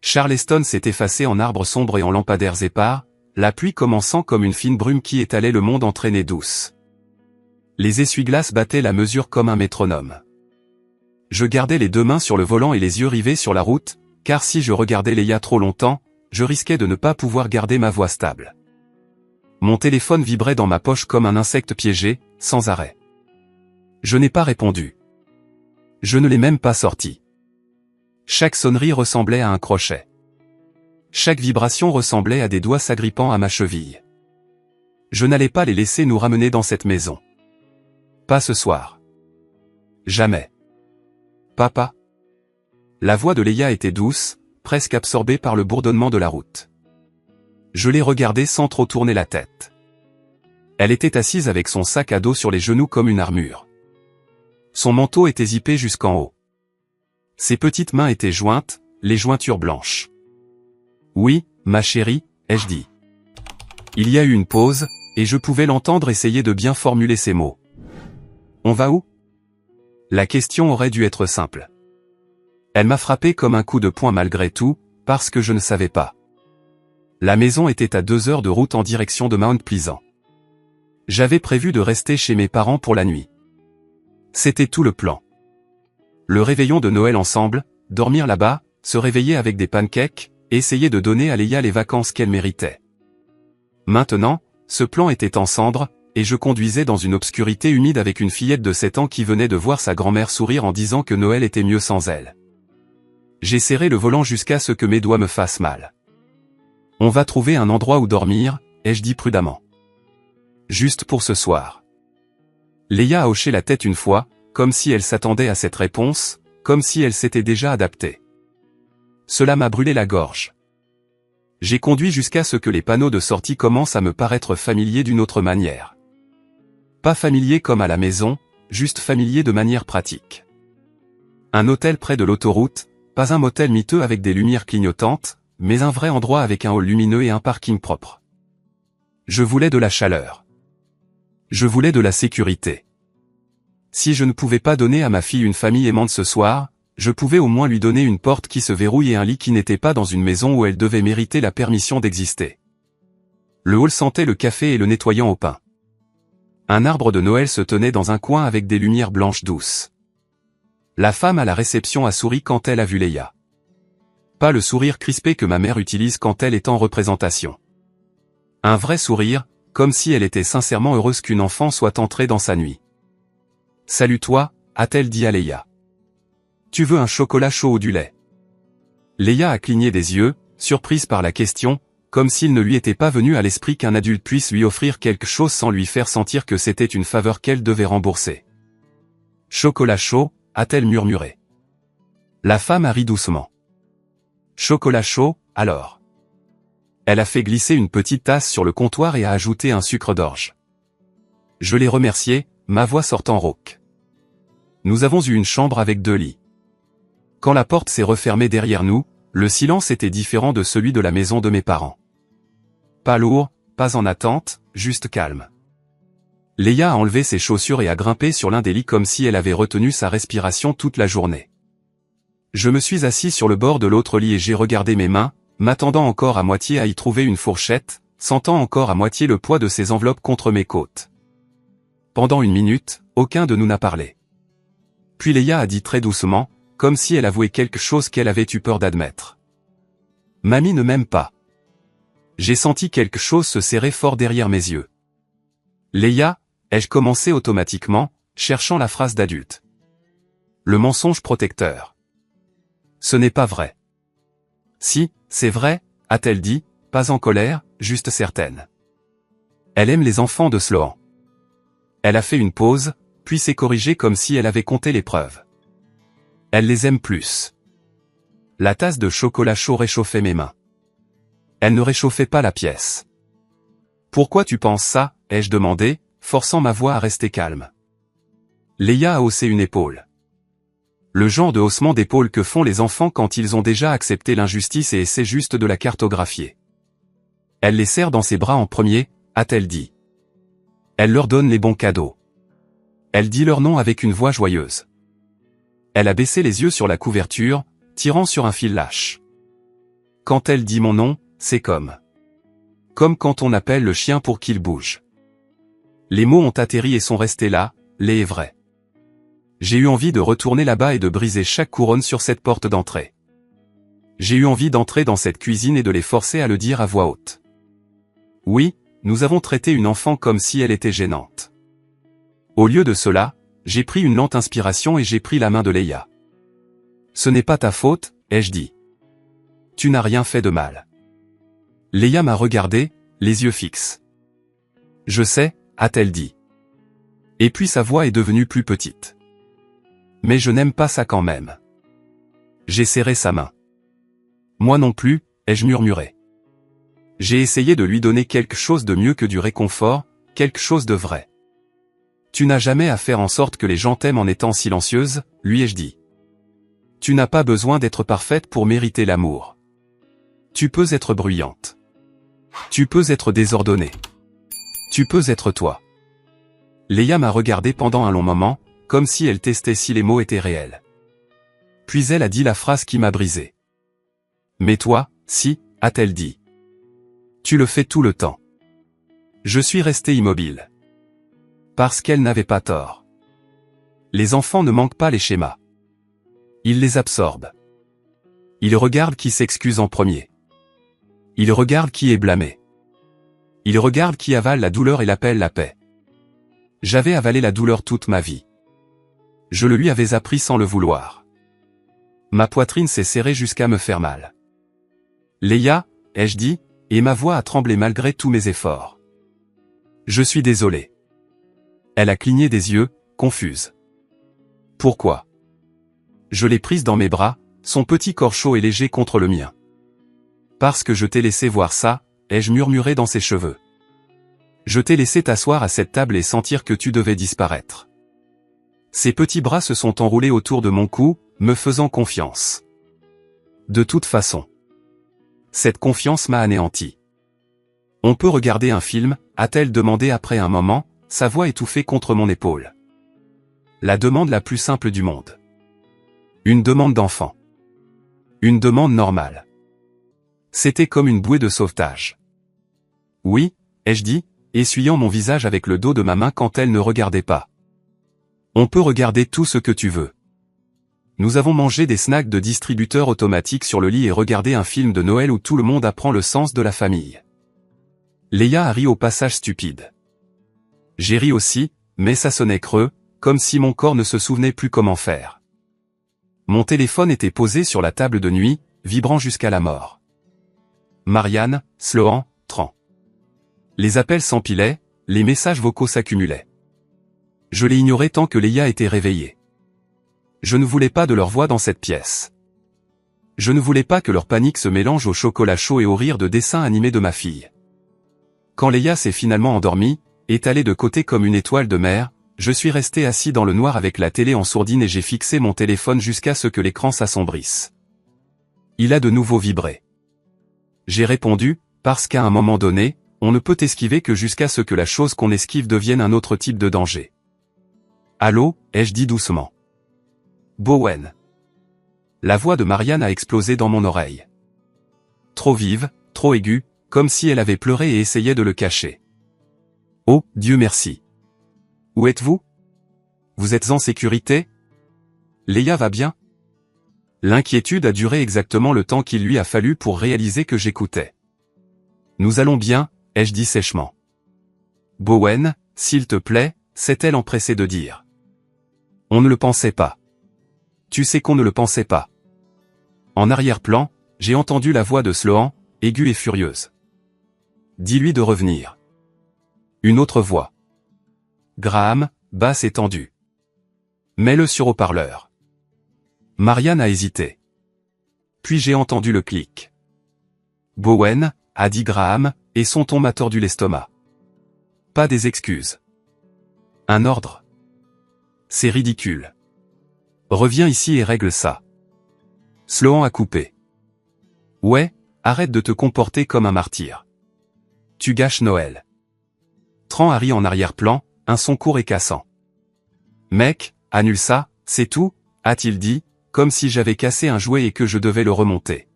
Charleston s'est effacé en arbres sombres et en lampadaires épars, la pluie commençant comme une fine brume qui étalait le monde en traînées douces. Les essuie-glaces battaient la mesure comme un métronome. Je gardais les deux mains sur le volant et les yeux rivés sur la route, car si je regardais Leia trop longtemps, je risquais de ne pas pouvoir garder ma voix stable. Mon téléphone vibrait dans ma poche comme un insecte piégé, sans arrêt. Je n'ai pas répondu. Je ne l'ai même pas sorti. Chaque sonnerie ressemblait à un crochet. Chaque vibration ressemblait à des doigts s'agrippant à ma cheville. Je n'allais pas les laisser nous ramener dans cette maison. Pas ce soir. Jamais. Papa. La voix de Leia était douce, presque absorbée par le bourdonnement de la route. Je l'ai regardée sans trop tourner la tête. Elle était assise avec son sac à dos sur les genoux comme une armure. Son manteau était zippé jusqu'en haut. Ses petites mains étaient jointes, les jointures blanches. Oui, ma chérie, ai-je dit. Il y a eu une pause, et je pouvais l'entendre essayer de bien formuler ces mots. On va où? La question aurait dû être simple. Elle m'a frappé comme un coup de poing malgré tout, parce que je ne savais pas. La maison était à 2 heures de route en direction de Mount Pleasant. J'avais prévu de rester chez mes parents pour la nuit. C'était tout le plan. Le réveillon de Noël ensemble, dormir là-bas, se réveiller avec des pancakes, et essayer de donner à Leia les vacances qu'elle méritait. Maintenant, ce plan était en cendres, et je conduisais dans une obscurité humide avec une fillette de 7 ans qui venait de voir sa grand-mère sourire en disant que Noël était mieux sans elle. J'ai serré le volant jusqu'à ce que mes doigts me fassent mal. On va trouver un endroit où dormir, ai-je dit prudemment. Juste pour ce soir. Leia a hoché la tête une fois, comme si elle s'attendait à cette réponse, comme si elle s'était déjà adaptée. Cela m'a brûlé la gorge. J'ai conduit jusqu'à ce que les panneaux de sortie commencent à me paraître familiers d'une autre manière. Pas familiers comme à la maison, juste familiers de manière pratique. Un hôtel près de l'autoroute, pas un motel miteux avec des lumières clignotantes, mais un vrai endroit avec un hall lumineux et un parking propre. Je voulais de la chaleur. Je voulais de la sécurité. Si je ne pouvais pas donner à ma fille une famille aimante ce soir, je pouvais au moins lui donner une porte qui se verrouille et un lit qui n'était pas dans une maison où elle devait mériter la permission d'exister. Le hall sentait le café et le nettoyant au pain. Un arbre de Noël se tenait dans un coin avec des lumières blanches douces. La femme à la réception a souri quand elle a vu Leia. Pas le sourire crispé que ma mère utilise quand elle est en représentation. Un vrai sourire, comme si elle était sincèrement heureuse qu'une enfant soit entrée dans sa nuit. « Salut toi », a-t-elle dit à Leia. « Tu veux un chocolat chaud ou du lait ?» Leia a cligné des yeux, surprise par la question, comme s'il ne lui était pas venu à l'esprit qu'un adulte puisse lui offrir quelque chose sans lui faire sentir que c'était une faveur qu'elle devait rembourser. « Chocolat chaud », a-t-elle murmuré. La femme a ri doucement. « Chocolat chaud, alors ?» Elle a fait glisser une petite tasse sur le comptoir et a ajouté un sucre d'orge. Je l'ai remerciée, ma voix sortant rauque. Nous avons eu une chambre avec 2 lits. Quand la porte s'est refermée derrière nous, le silence était différent de celui de la maison de mes parents. Pas lourd, pas en attente, juste calme. Leia a enlevé ses chaussures et a grimpé sur l'un des lits comme si elle avait retenu sa respiration toute la journée. Je me suis assis sur le bord de l'autre lit et j'ai regardé mes mains, m'attendant encore à moitié à y trouver une fourchette, sentant encore à moitié le poids de ces enveloppes contre mes côtes. Pendant 1 minute, aucun de nous n'a parlé. Puis Leia a dit très doucement, comme si elle avouait quelque chose qu'elle avait eu peur d'admettre. « Mamie ne m'aime pas. » J'ai senti quelque chose se serrer fort derrière mes yeux. « Leia », ai-je commencé automatiquement, cherchant la phrase d'adulte. Le mensonge protecteur. Ce n'est pas vrai. Si, c'est vrai, a-t-elle dit, pas en colère, juste certaine. Elle aime les enfants de Sloan. Elle a fait une pause, puis s'est corrigée comme si elle avait compté les preuves. Elle les aime plus. La tasse de chocolat chaud réchauffait mes mains. Elle ne réchauffait pas la pièce. Pourquoi tu penses ça, ai-je demandé, forçant ma voix à rester calme. Leia a haussé une épaule. Le genre de haussement d'épaule que font les enfants quand ils ont déjà accepté l'injustice et essaient juste de la cartographier. Elle les serre dans ses bras en premier, a-t-elle dit. Elle leur donne les bons cadeaux. Elle dit leur nom avec une voix joyeuse. Elle a baissé les yeux sur la couverture, tirant sur un fil lâche. Quand elle dit mon nom, c'est comme quand on appelle le chien pour qu'il bouge. Les mots ont atterri et sont restés là, les vrais. J'ai eu envie de retourner là-bas et de briser chaque couronne sur cette porte d'entrée. J'ai eu envie d'entrer dans cette cuisine et de les forcer à le dire à voix haute. Oui, nous avons traité une enfant comme si elle était gênante. Au lieu de cela, j'ai pris une lente inspiration et j'ai pris la main de Leia. Ce n'est pas ta faute, ai-je dit. Tu n'as rien fait de mal. Leia m'a regardé, les yeux fixes. Je sais, a-t-elle dit. Et puis sa voix est devenue plus petite. Mais je n'aime pas ça quand même. J'ai serré sa main. Moi non plus, ai-je murmuré. J'ai essayé de lui donner quelque chose de mieux que du réconfort, quelque chose de vrai. Tu n'as jamais à faire en sorte que les gens t'aiment en étant silencieuse, lui ai-je dit. tu n'as pas besoin d'être parfaite pour mériter l'amour. Tu peux être bruyante. Tu peux être désordonnée. Tu peux être toi. Léa m'a regardé pendant un long moment, comme si elle testait si les mots étaient réels. Puis elle a dit la phrase qui m'a brisé. Mais toi, si, a-t-elle dit. Tu le fais tout le temps. Je suis resté immobile. Parce qu'elle n'avait pas tort. Les enfants ne manquent pas les schémas. Ils les absorbent. Ils regardent qui s'excuse en premier. Ils regardent qui est blâmé. Ils regardent qui avale la douleur et l'appelle la paix. J'avais avalé la douleur toute ma vie. Je le lui avais appris sans le vouloir. Ma poitrine s'est serrée jusqu'à me faire mal. Léa, ai-je dit, et ma voix a tremblé malgré tous mes efforts. Je suis désolé. Elle a cligné des yeux, confuse. Pourquoi? Je l'ai prise dans mes bras, son petit corps chaud et léger contre le mien. Parce que je t'ai laissé voir ça, ai-je murmuré dans ses cheveux. Je t'ai laissé t'asseoir à cette table et sentir que tu devais disparaître. Ses petits bras se sont enroulés autour de mon cou, me faisant confiance. De toute façon. Cette confiance m'a anéanti. On peut regarder un film, a-t-elle demandé après un moment, sa voix étouffée contre mon épaule. La demande la plus simple du monde. Une demande d'enfant. Une demande normale. C'était comme une bouée de sauvetage. Oui, ai-je dit, essuyant mon visage avec le dos de ma main quand elle ne regardait pas. On peut regarder tout ce que tu veux. Nous avons mangé des snacks de distributeur automatique sur le lit et regardé un film de Noël où tout le monde apprend le sens de la famille. Léa a ri au passage stupide. J'ai ri aussi, mais ça sonnait creux, comme si mon corps ne se souvenait plus comment faire. Mon téléphone était posé sur la table de nuit, vibrant jusqu'à la mort. Marianne, Sloan, Tran. Les appels s'empilaient, les messages vocaux s'accumulaient. Je les ignorais tant que Léa était réveillée. Je ne voulais pas de leur voix dans cette pièce. Je ne voulais pas que leur panique se mélange au chocolat chaud et au rire de dessin animé de ma fille. Quand Léa s'est finalement endormie, étalée de côté comme une étoile de mer, je suis resté assis dans le noir avec la télé en sourdine et j'ai fixé mon téléphone jusqu'à ce que l'écran s'assombrisse. Il a de nouveau vibré. J'ai répondu, parce qu'à un moment donné, on ne peut esquiver que jusqu'à ce que la chose qu'on esquive devienne un autre type de danger. Allô, ai-je dit doucement. Bowen. La voix de Marianne a explosé dans mon oreille. Trop vive, trop aiguë, comme si elle avait pleuré et essayait de le cacher. Oh, Dieu merci. Où êtes-vous? Vous êtes en sécurité? Léa va bien? L'inquiétude a duré exactement le temps qu'il lui a fallu pour réaliser que j'écoutais. Nous allons bien, ai-je dit sèchement. Bowen, s'il te plaît, s'est-elle empressée de dire. On ne le pensait pas. Tu sais qu'on ne le pensait pas. En arrière-plan, j'ai entendu la voix de Sloan, aiguë et furieuse. Dis-lui de revenir. Une autre voix. Graham, basse et tendue. Mets-le sur haut-parleur. Marianne a hésité. Puis j'ai entendu le clic. Bowen, a dit Graham, et son ton m'a tordu l'estomac. Pas des excuses. Un ordre. C'est ridicule. Reviens ici et règle ça. Sloan a coupé. Ouais, arrête de te comporter comme un martyr. Tu gâches Noël. Tran a ri en arrière-plan, un son court et cassant. Mec, annule ça, c'est tout, a-t-il dit, comme si j'avais cassé un jouet et que je devais le remonter.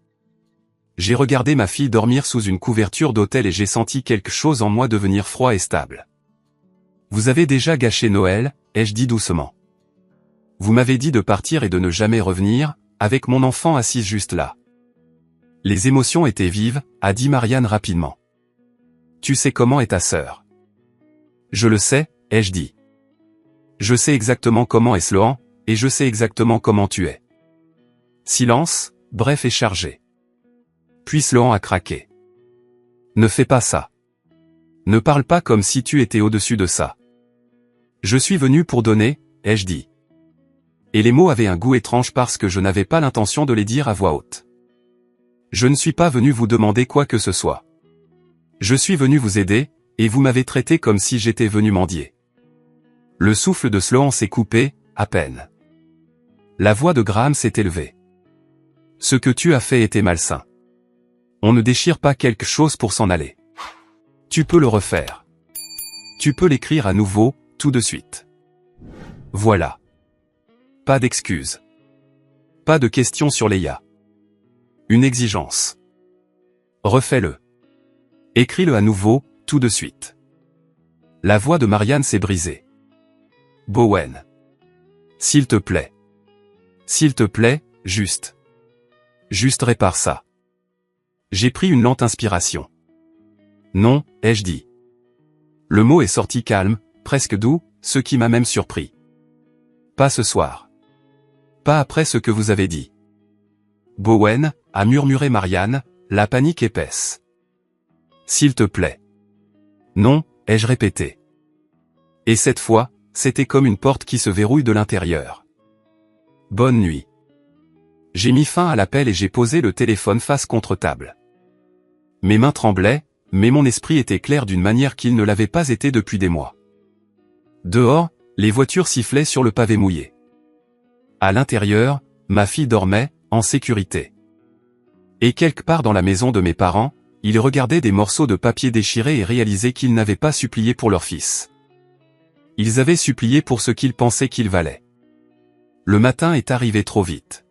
J'ai regardé ma fille dormir sous une couverture d'hôtel et j'ai senti quelque chose en moi devenir froid et stable. Vous avez déjà gâché Noël, ai-je dit doucement. Vous m'avez dit de partir et de ne jamais revenir, avec mon enfant assise juste là. Les émotions étaient vives, a dit Marianne rapidement. Tu sais comment est ta sœur. Je le sais, ai-je dit. Je sais exactement comment est Sloan, et je sais exactement comment tu es. Silence, bref et chargé. Puis Sloan a craqué. Ne fais pas ça. Ne parle pas comme si tu étais au-dessus de ça. Je suis venu pour donner, ai-je dit. Et les mots avaient un goût étrange parce que je n'avais pas l'intention de les dire à voix haute. Je ne suis pas venu vous demander quoi que ce soit. Je suis venu vous aider, et vous m'avez traité comme si j'étais venu mendier. Le souffle de Sloan s'est coupé, à peine. La voix de Graham s'est élevée. Ce que tu as fait était malsain. On ne déchire pas quelque chose pour s'en aller. Tu peux le refaire. Tu peux l'écrire à nouveau, tout de suite. Voilà. Pas d'excuses. Pas de questions sur Leia. Une exigence. Refais-le. Écris-le à nouveau, tout de suite. La voix de Marianne s'est brisée. Bowen. S'il te plaît. S'il te plaît, juste. Juste répare ça. J'ai pris une lente inspiration. Non, ai-je dit. Le mot est sorti calme, presque doux, ce qui m'a même surpris. Pas ce soir. Pas après ce que vous avez dit. Bowen, a murmuré Marianne, la panique épaisse. S'il te plaît. Non, ai-je répété. Et cette fois, c'était comme une porte qui se verrouille de l'intérieur. Bonne nuit. J'ai mis fin à l'appel et j'ai posé le téléphone face contre table. Mes mains tremblaient, mais mon esprit était clair d'une manière qu'il ne l'avait pas été depuis des mois. Dehors, les voitures sifflaient sur le pavé mouillé. À l'intérieur, ma fille dormait, en sécurité. Et quelque part dans la maison de mes parents, ils regardaient des morceaux de papier déchirés et réalisaient qu'ils n'avaient pas supplié pour leur fils. Ils avaient supplié pour ce qu'ils pensaient qu'il valait. Le matin est arrivé trop vite.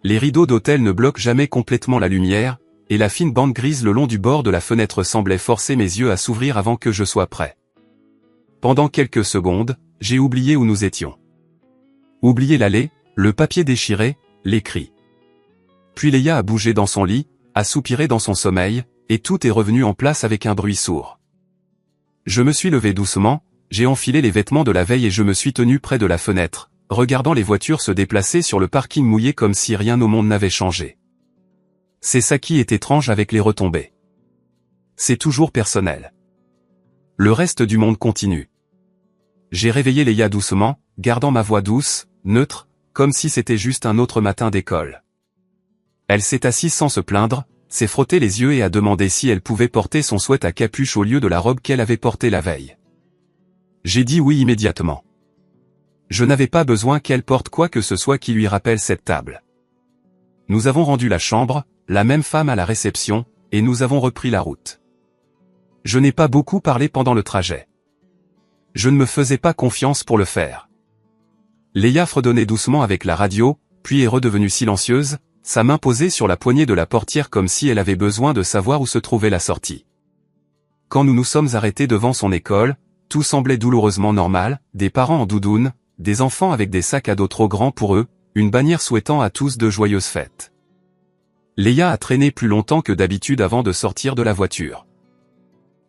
Les rideaux d'hôtel ne bloquent jamais complètement la lumière, et la fine bande grise le long du bord de la fenêtre semblait forcer mes yeux à s'ouvrir avant que je sois prêt. Pendant quelques secondes, j'ai oublié où nous étions. Oublié l'allée, le papier déchiré, les cris. Puis Leia a bougé dans son lit, a soupiré dans son sommeil, et tout est revenu en place avec un bruit sourd. Je me suis levé doucement, j'ai enfilé les vêtements de la veille et je me suis tenu près de la fenêtre, regardant les voitures se déplacer sur le parking mouillé comme si rien au monde n'avait changé. C'est ça qui est étrange avec les retombées. C'est toujours personnel. Le reste du monde continue. J'ai réveillé Leia doucement, gardant ma voix douce, neutre, comme si c'était juste un autre matin d'école. Elle s'est assise sans se plaindre, s'est frotté les yeux et a demandé si elle pouvait porter son sweat à capuche au lieu de la robe qu'elle avait portée la veille. J'ai dit oui immédiatement. Je n'avais pas besoin qu'elle porte quoi que ce soit qui lui rappelle cette table. Nous avons rendu la chambre, la même femme à la réception, et nous avons repris la route. Je n'ai pas beaucoup parlé pendant le trajet. Je ne me faisais pas confiance pour le faire. Leia fredonnait doucement avec la radio, puis est redevenue silencieuse, sa main posée sur la poignée de la portière comme si elle avait besoin de savoir où se trouvait la sortie. Quand nous nous sommes arrêtés devant son école, tout semblait douloureusement normal, des parents en doudoune, des enfants avec des sacs à dos trop grands pour eux, une bannière souhaitant à tous de joyeuses fêtes. Leia a traîné plus longtemps que d'habitude avant de sortir de la voiture.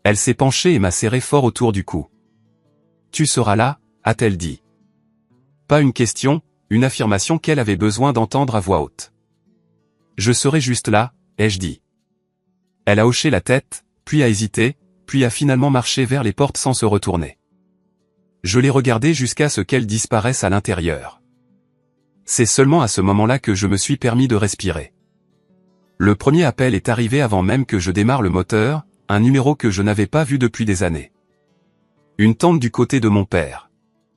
Elle s'est penchée et m'a serré fort autour du cou. « Tu seras là » a-t-elle dit. Pas une question, une affirmation qu'elle avait besoin d'entendre à voix haute. « Je serai juste là » ai-je dit. Elle a hoché la tête, puis a hésité, puis a finalement marché vers les portes sans se retourner. Je l'ai regardée jusqu'à ce qu'elle disparaisse à l'intérieur. C'est seulement à ce moment-là que je me suis permis de respirer. Le premier appel est arrivé avant même que je démarre le moteur, un numéro que je n'avais pas vu depuis des années. Une tante du côté de mon père.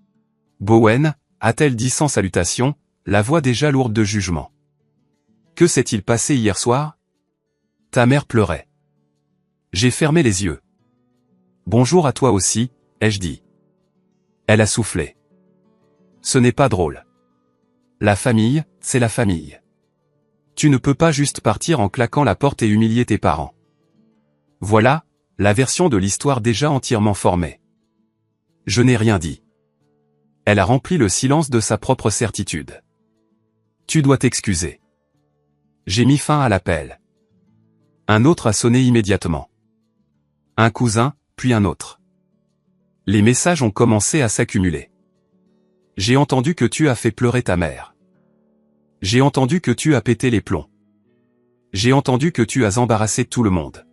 « Bowen » a-t-elle dit sans salutation, la voix déjà lourde de jugement. « Que s'est-il passé hier soir ? Ta mère pleurait. » J'ai fermé les yeux. « Bonjour à toi aussi » ai-je dit. Elle a soufflé. « Ce n'est pas drôle. La famille, c'est la famille. Tu ne peux pas juste partir en claquant la porte et humilier tes parents. » Voilà, la version de l'histoire déjà entièrement formée. Je n'ai rien dit. Elle a rempli le silence de sa propre certitude. « Tu dois t'excuser. » J'ai mis fin à l'appel. Un autre a sonné immédiatement. Un cousin, puis un autre. Les messages ont commencé à s'accumuler. J'ai entendu que tu as fait pleurer ta mère. J'ai entendu que tu as pété les plombs. J'ai entendu que tu as embarrassé tout le monde.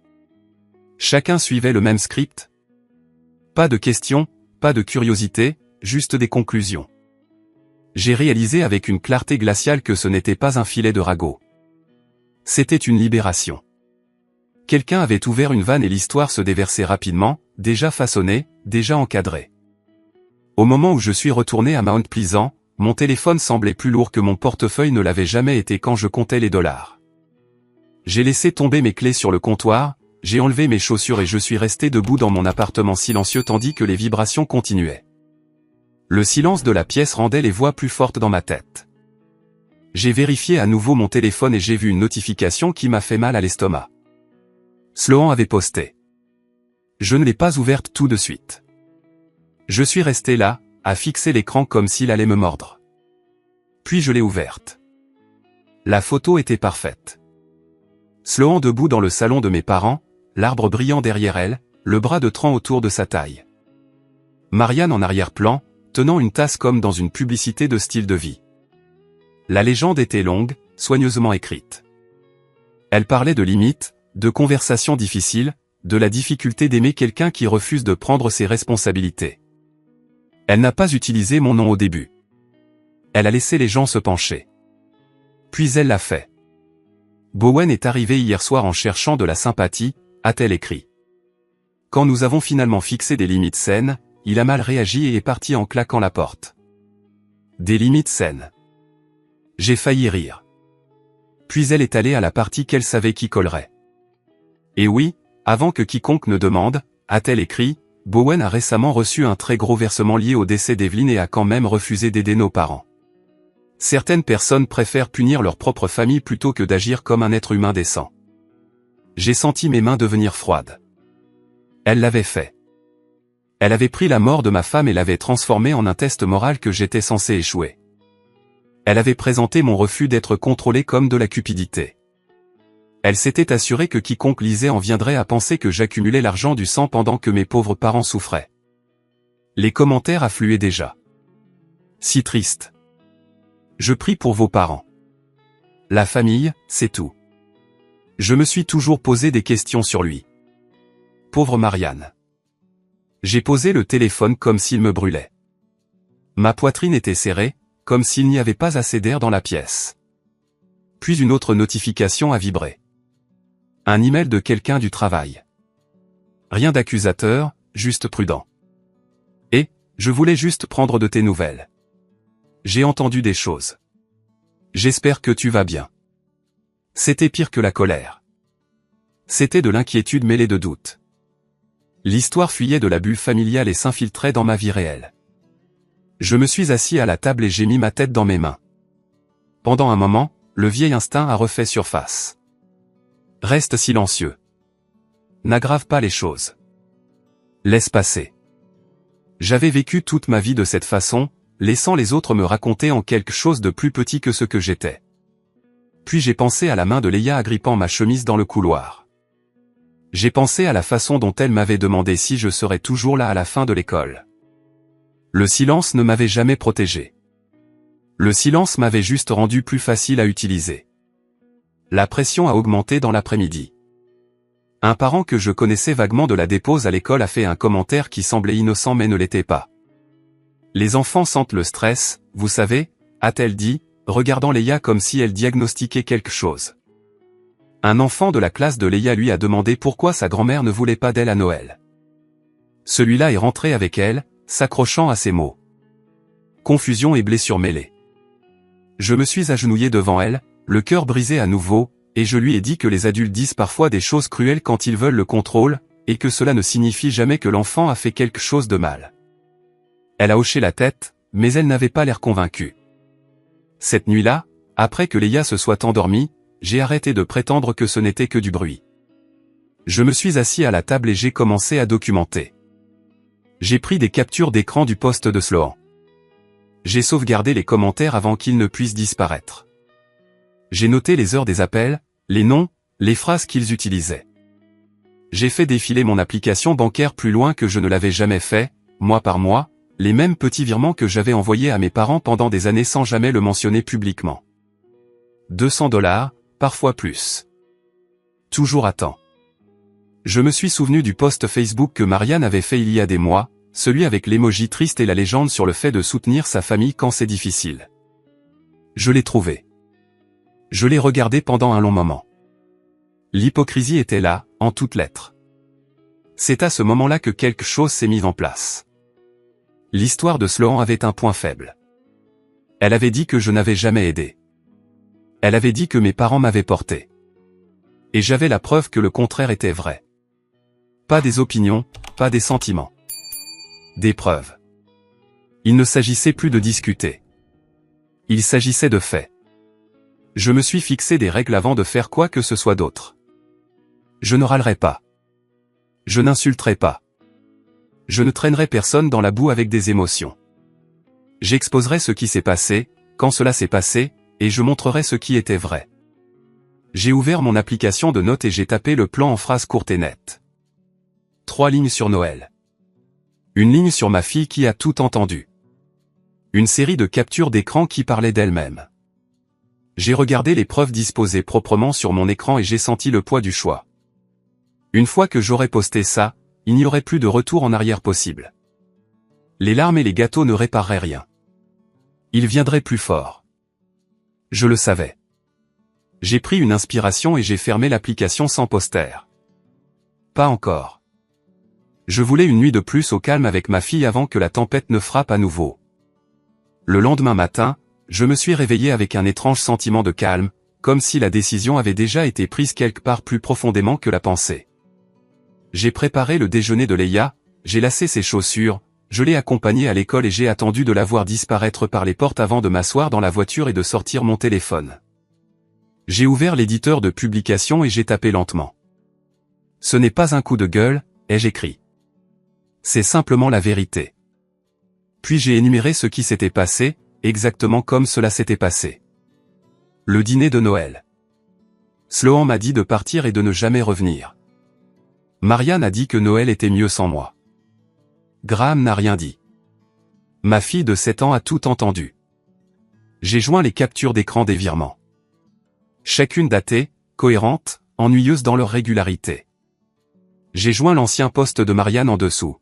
Chacun suivait le même script. Pas de questions, pas de curiosité, juste des conclusions. J'ai réalisé avec une clarté glaciale que ce n'était pas un filet de ragots. C'était une libération. Quelqu'un avait ouvert une vanne et l'histoire se déversait rapidement, déjà façonnée, déjà encadrée. Au moment où je suis retourné à Mount Pleasant, Mon téléphone semblait plus lourd que mon portefeuille ne l'avait jamais été quand je comptais les dollars. J'ai laissé tomber mes clés sur le comptoir, j'ai enlevé mes chaussures et je suis resté debout dans mon appartement silencieux tandis que les vibrations continuaient. Le silence de la pièce rendait les voix plus fortes dans ma tête. J'ai vérifié à nouveau mon téléphone et j'ai vu une notification qui m'a fait mal à l'estomac. Sloan avait posté. Je ne l'ai pas ouverte tout de suite. Je suis resté là, à fixer l'écran comme s'il allait me mordre. Puis je l'ai ouverte. La photo était parfaite. Sloan debout dans le salon de mes parents, l'arbre brillant derrière elle, le bras de Tran autour de sa taille. Marianne en arrière-plan, tenant une tasse comme dans une publicité de style de vie. La légende était longue, soigneusement écrite. Elle parlait de limites, de conversations difficiles, de la difficulté d'aimer quelqu'un qui refuse de prendre ses responsabilités. Elle n'a pas utilisé mon nom au début. Elle a laissé les gens se pencher. Puis elle l'a fait. Bowen est arrivé hier soir en cherchant de la sympathie, a-t-elle écrit. Quand nous avons finalement fixé des limites saines, il a mal réagi et est parti en claquant la porte. Des limites saines. J'ai failli rire. Puis elle est allée à la partie qu'elle savait qui collerait. Et oui, avant que quiconque ne demande, a-t-elle écrit, Bowen a récemment reçu un très gros versement lié au décès d'Evelyn et a quand même refusé d'aider nos parents. Certaines personnes préfèrent punir leur propre famille plutôt que d'agir comme un être humain décent. J'ai senti mes mains devenir froides. Elle l'avait fait. Elle avait pris la mort de ma femme et l'avait transformée en un test moral que j'étais censé échouer. Elle avait présenté mon refus d'être contrôlé comme de la cupidité. Elle s'était assurée que quiconque lisait en viendrait à penser que j'accumulais l'argent du sang pendant que mes pauvres parents souffraient. Les commentaires affluaient déjà. Si triste. Je prie pour vos parents. La famille, c'est tout. Je me suis toujours posé des questions sur lui. Pauvre Marianne. J'ai posé le téléphone comme s'il me brûlait. Ma poitrine était serrée, comme s'il n'y avait pas assez d'air dans la pièce. Puis une autre notification a vibré. Un email de quelqu'un du travail. Rien d'accusateur, juste prudent. Et, je voulais juste prendre de tes nouvelles. J'ai entendu des choses. J'espère que tu vas bien. C'était pire que la colère. C'était de l'inquiétude mêlée de doute. L'histoire fuyait de la bulle familiale et s'infiltrait dans ma vie réelle. Je me suis assis à la table et j'ai mis ma tête dans mes mains. Pendant un moment, le vieil instinct a refait surface. Reste silencieux. N'aggrave pas les choses. Laisse passer. J'avais vécu toute ma vie de cette façon, laissant les autres me raconter en quelque chose de plus petit que ce que j'étais. Puis j'ai pensé à la main de Leia agrippant ma chemise dans le couloir. J'ai pensé à la façon dont elle m'avait demandé si je serais toujours là à la fin de l'école. Le silence ne m'avait jamais protégé. Le silence m'avait juste rendu plus facile à utiliser. La pression a augmenté dans l'après-midi. Un parent que je connaissais vaguement de la dépose à l'école a fait un commentaire qui semblait innocent mais ne l'était pas. Les enfants sentent le stress, vous savez, a-t-elle dit, regardant Leia comme si elle diagnostiquait quelque chose. Un enfant de la classe de Leia lui a demandé pourquoi sa grand-mère ne voulait pas d'elle à Noël. Celui-là est rentré avec elle, s'accrochant à ses mots. Confusion et blessures mêlées. Je me suis agenouillé devant elle, le cœur brisé à nouveau, et je lui ai dit que les adultes disent parfois des choses cruelles quand ils veulent le contrôle, et que cela ne signifie jamais que l'enfant a fait quelque chose de mal. Elle a hoché la tête, mais elle n'avait pas l'air convaincue. Cette nuit-là, après que Leia se soit endormie, j'ai arrêté de prétendre que ce n'était que du bruit. Je me suis assis à la table et j'ai commencé à documenter. J'ai pris des captures d'écran du post de Sloan. J'ai sauvegardé les commentaires avant qu'ils ne puissent disparaître. J'ai noté les heures des appels, les noms, les phrases qu'ils utilisaient. J'ai fait défiler mon application bancaire plus loin que je ne l'avais jamais fait, mois par mois, les mêmes petits virements que j'avais envoyés à mes parents pendant des années sans jamais le mentionner publiquement. $200, parfois plus. Toujours à temps. Je me suis souvenu du post Facebook que Marianne avait fait il y a des mois, celui avec l'emoji triste et la légende sur le fait de soutenir sa famille quand c'est difficile. Je l'ai trouvé. Je l'ai regardé pendant un long moment. L'hypocrisie était là, en toutes lettres. C'est à ce moment-là que quelque chose s'est mis en place. L'histoire de Sloan avait un point faible. Elle avait dit que je n'avais jamais aidé. Elle avait dit que mes parents m'avaient porté. Et j'avais la preuve que le contraire était vrai. Pas des opinions, pas des sentiments. Des preuves. Il ne s'agissait plus de discuter. Il s'agissait de faits. Je me suis fixé des règles avant de faire quoi que ce soit d'autre. Je ne râlerai pas. Je n'insulterai pas. Je ne traînerai personne dans la boue avec des émotions. J'exposerai ce qui s'est passé, quand cela s'est passé, et je montrerai ce qui était vrai. J'ai ouvert mon application de notes et j'ai tapé le plan en phrases courtes et nettes. 3 lignes sur Noël. Une ligne sur ma fille qui a tout entendu. Une série de captures d'écran qui parlaient d'elle-même. J'ai regardé les preuves disposées proprement sur mon écran et j'ai senti le poids du choix. Une fois que j'aurais posté ça, il n'y aurait plus de retour en arrière possible. Les larmes et les gâteaux ne répareraient rien. Ils viendraient plus fort. Je le savais. J'ai pris une inspiration et j'ai fermé l'application sans poster. Pas encore. Je voulais une nuit de plus au calme avec ma fille avant que la tempête ne frappe à nouveau. Le lendemain matin, je me suis réveillé avec un étrange sentiment de calme, comme si la décision avait déjà été prise quelque part plus profondément que la pensée. J'ai préparé le déjeuner de Leia, j'ai lacé ses chaussures, je l'ai accompagnée à l'école et j'ai attendu de la voir disparaître par les portes avant de m'asseoir dans la voiture et de sortir mon téléphone. J'ai ouvert l'éditeur de publication et j'ai tapé lentement. Ce n'est pas un coup de gueule, ai-je écrit. C'est simplement la vérité. Puis j'ai énuméré ce qui s'était passé, exactement comme cela s'était passé. Le dîner de Noël. Sloan m'a dit de partir et de ne jamais revenir. Marianne a dit que Noël était mieux sans moi. Graham n'a rien dit. Ma fille de 7 ans a tout entendu. J'ai joint les captures d'écran des virements. Chacune datée, cohérente, ennuyeuse dans leur régularité. J'ai joint l'ancien poste de Marianne en dessous.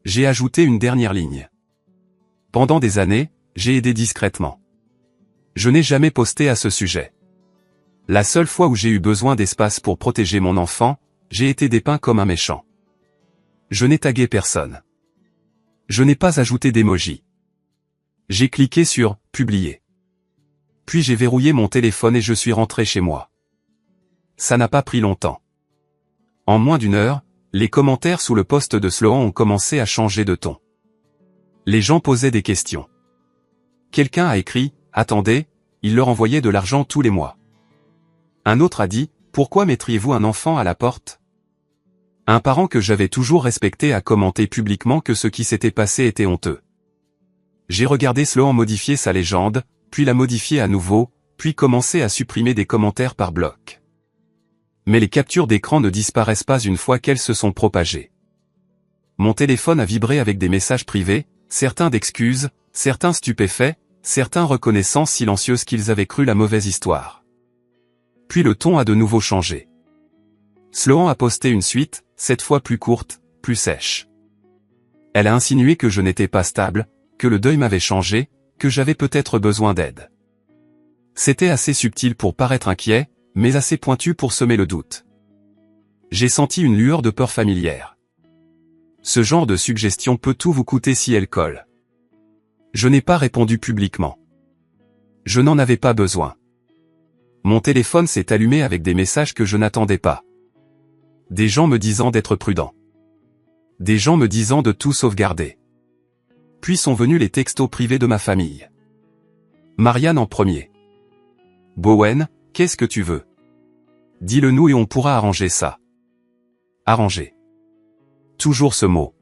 J'ai ajouté une dernière ligne. Pendant des années, j'ai aidé discrètement. Je n'ai jamais posté à ce sujet. La seule fois où j'ai eu besoin d'espace pour protéger mon enfant, j'ai été dépeint comme un méchant. Je n'ai tagué personne. Je n'ai pas ajouté d'emoji. J'ai cliqué sur « Publier ». Puis j'ai verrouillé mon téléphone et je suis rentré chez moi. Ça n'a pas pris longtemps. En moins d'une heure, les commentaires sous le post de Sloan ont commencé à changer de ton. Les gens posaient des questions. Quelqu'un a écrit « Attendez, il leur envoyait de l'argent tous les mois ». Un autre a dit « Pourquoi mettriez-vous un enfant à la porte ?» Un parent que j'avais toujours respecté a commenté publiquement que ce qui s'était passé était honteux. J'ai regardé Sloan modifier sa légende, puis la modifier à nouveau, puis commencer à supprimer des commentaires par bloc. Mais les captures d'écran ne disparaissent pas une fois qu'elles se sont propagées. Mon téléphone a vibré avec des messages privés, certains d'excuses, certains stupéfaits, certains reconnaissants silencieuses qu'ils avaient cru la mauvaise histoire. Puis le ton a de nouveau changé. Sloan a posté une suite, cette fois plus courte, plus sèche. Elle a insinué que je n'étais pas stable, que le deuil m'avait changé, que j'avais peut-être besoin d'aide. C'était assez subtil pour paraître inquiet, mais assez pointu pour semer le doute. J'ai senti une lueur de peur familière. Ce genre de suggestion peut tout vous coûter si elle colle. Je n'ai pas répondu publiquement. Je n'en avais pas besoin. Mon téléphone s'est allumé avec des messages que je n'attendais pas. Des gens me disant d'être prudent. Des gens me disant de tout sauvegarder. Puis sont venus les textos privés de ma famille. Marianne en premier. Bowen, qu'est-ce que tu veux? Dis-le nous et on pourra arranger ça. Arranger. Toujours ce mot.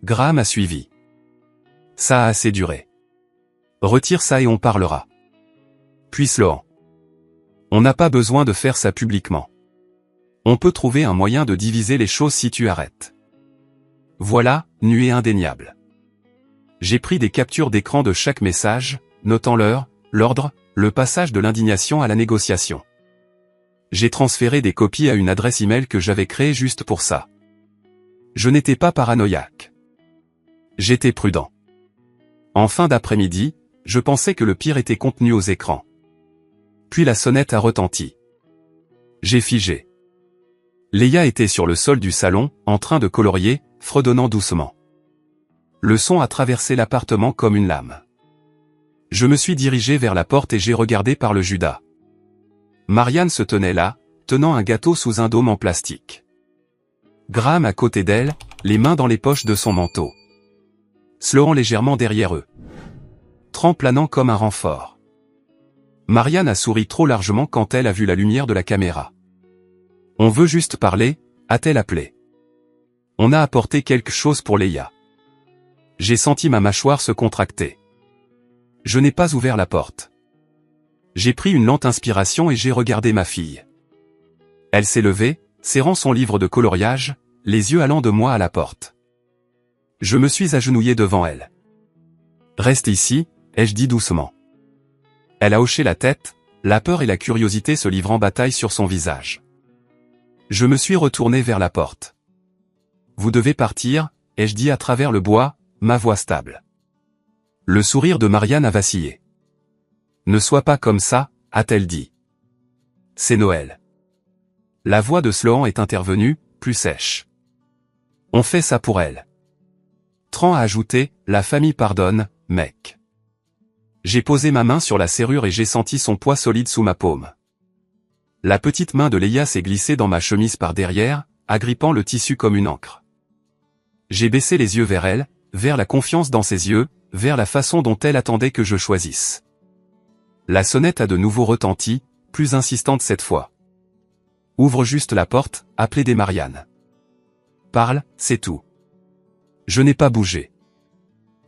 Graham a suivi. Ça a assez duré. Retire ça et on parlera. Puis Sloan. On n'a pas besoin de faire ça publiquement. On peut trouver un moyen de diviser les choses si tu arrêtes. Voilà, nuée indéniable. J'ai pris des captures d'écran de chaque message, notant l'heure, l'ordre, le passage de l'indignation à la négociation. J'ai transféré des copies à une adresse email que j'avais créée juste pour ça. Je n'étais pas paranoïaque. J'étais prudent. En fin d'après-midi, je pensais que le pire était contenu aux écrans. Puis la sonnette a retenti. J'ai figé. Leia était sur le sol du salon, en train de colorier, fredonnant doucement. Le son a traversé l'appartement comme une lame. Je me suis dirigé vers la porte et j'ai regardé par le Judas. Marianne se tenait là, tenant un gâteau sous un dôme en plastique. Graham à côté d'elle, les mains dans les poches de son manteau. Sloan légèrement derrière eux. Tran planant comme un renfort. Marianne a souri trop largement quand elle a vu la lumière de la caméra. On veut juste parler, a-t-elle appelé. On a apporté quelque chose pour Leia. J'ai senti ma mâchoire se contracter. Je n'ai pas ouvert la porte. J'ai pris une lente inspiration et j'ai regardé ma fille. Elle s'est levée, serrant son livre de coloriage, les yeux allant de moi à la porte. Je me suis agenouillé devant elle. Reste ici, ai-je dit doucement. Elle a hoché la tête, la peur et la curiosité se livrant bataille sur son visage. Je me suis retourné vers la porte. Vous devez partir, ai-je dit à travers le bois, ma voix stable. Le sourire de Marianne a vacillé. Ne sois pas comme ça, a-t-elle dit. C'est Noël. La voix de Sloan est intervenue, plus sèche. On fait ça pour elle. Tran a ajouté, la famille pardonne, mec. J'ai posé ma main sur la serrure et j'ai senti son poids solide sous ma paume. La petite main de Leia s'est glissée dans ma chemise par derrière, agrippant le tissu comme une encre. J'ai baissé les yeux vers elle, vers la confiance dans ses yeux, vers la façon dont elle attendait que je choisisse. La sonnette a de nouveau retenti, plus insistante cette fois. Ouvre juste la porte, a plaidé Marianne. Parle, c'est tout. Je n'ai pas bougé.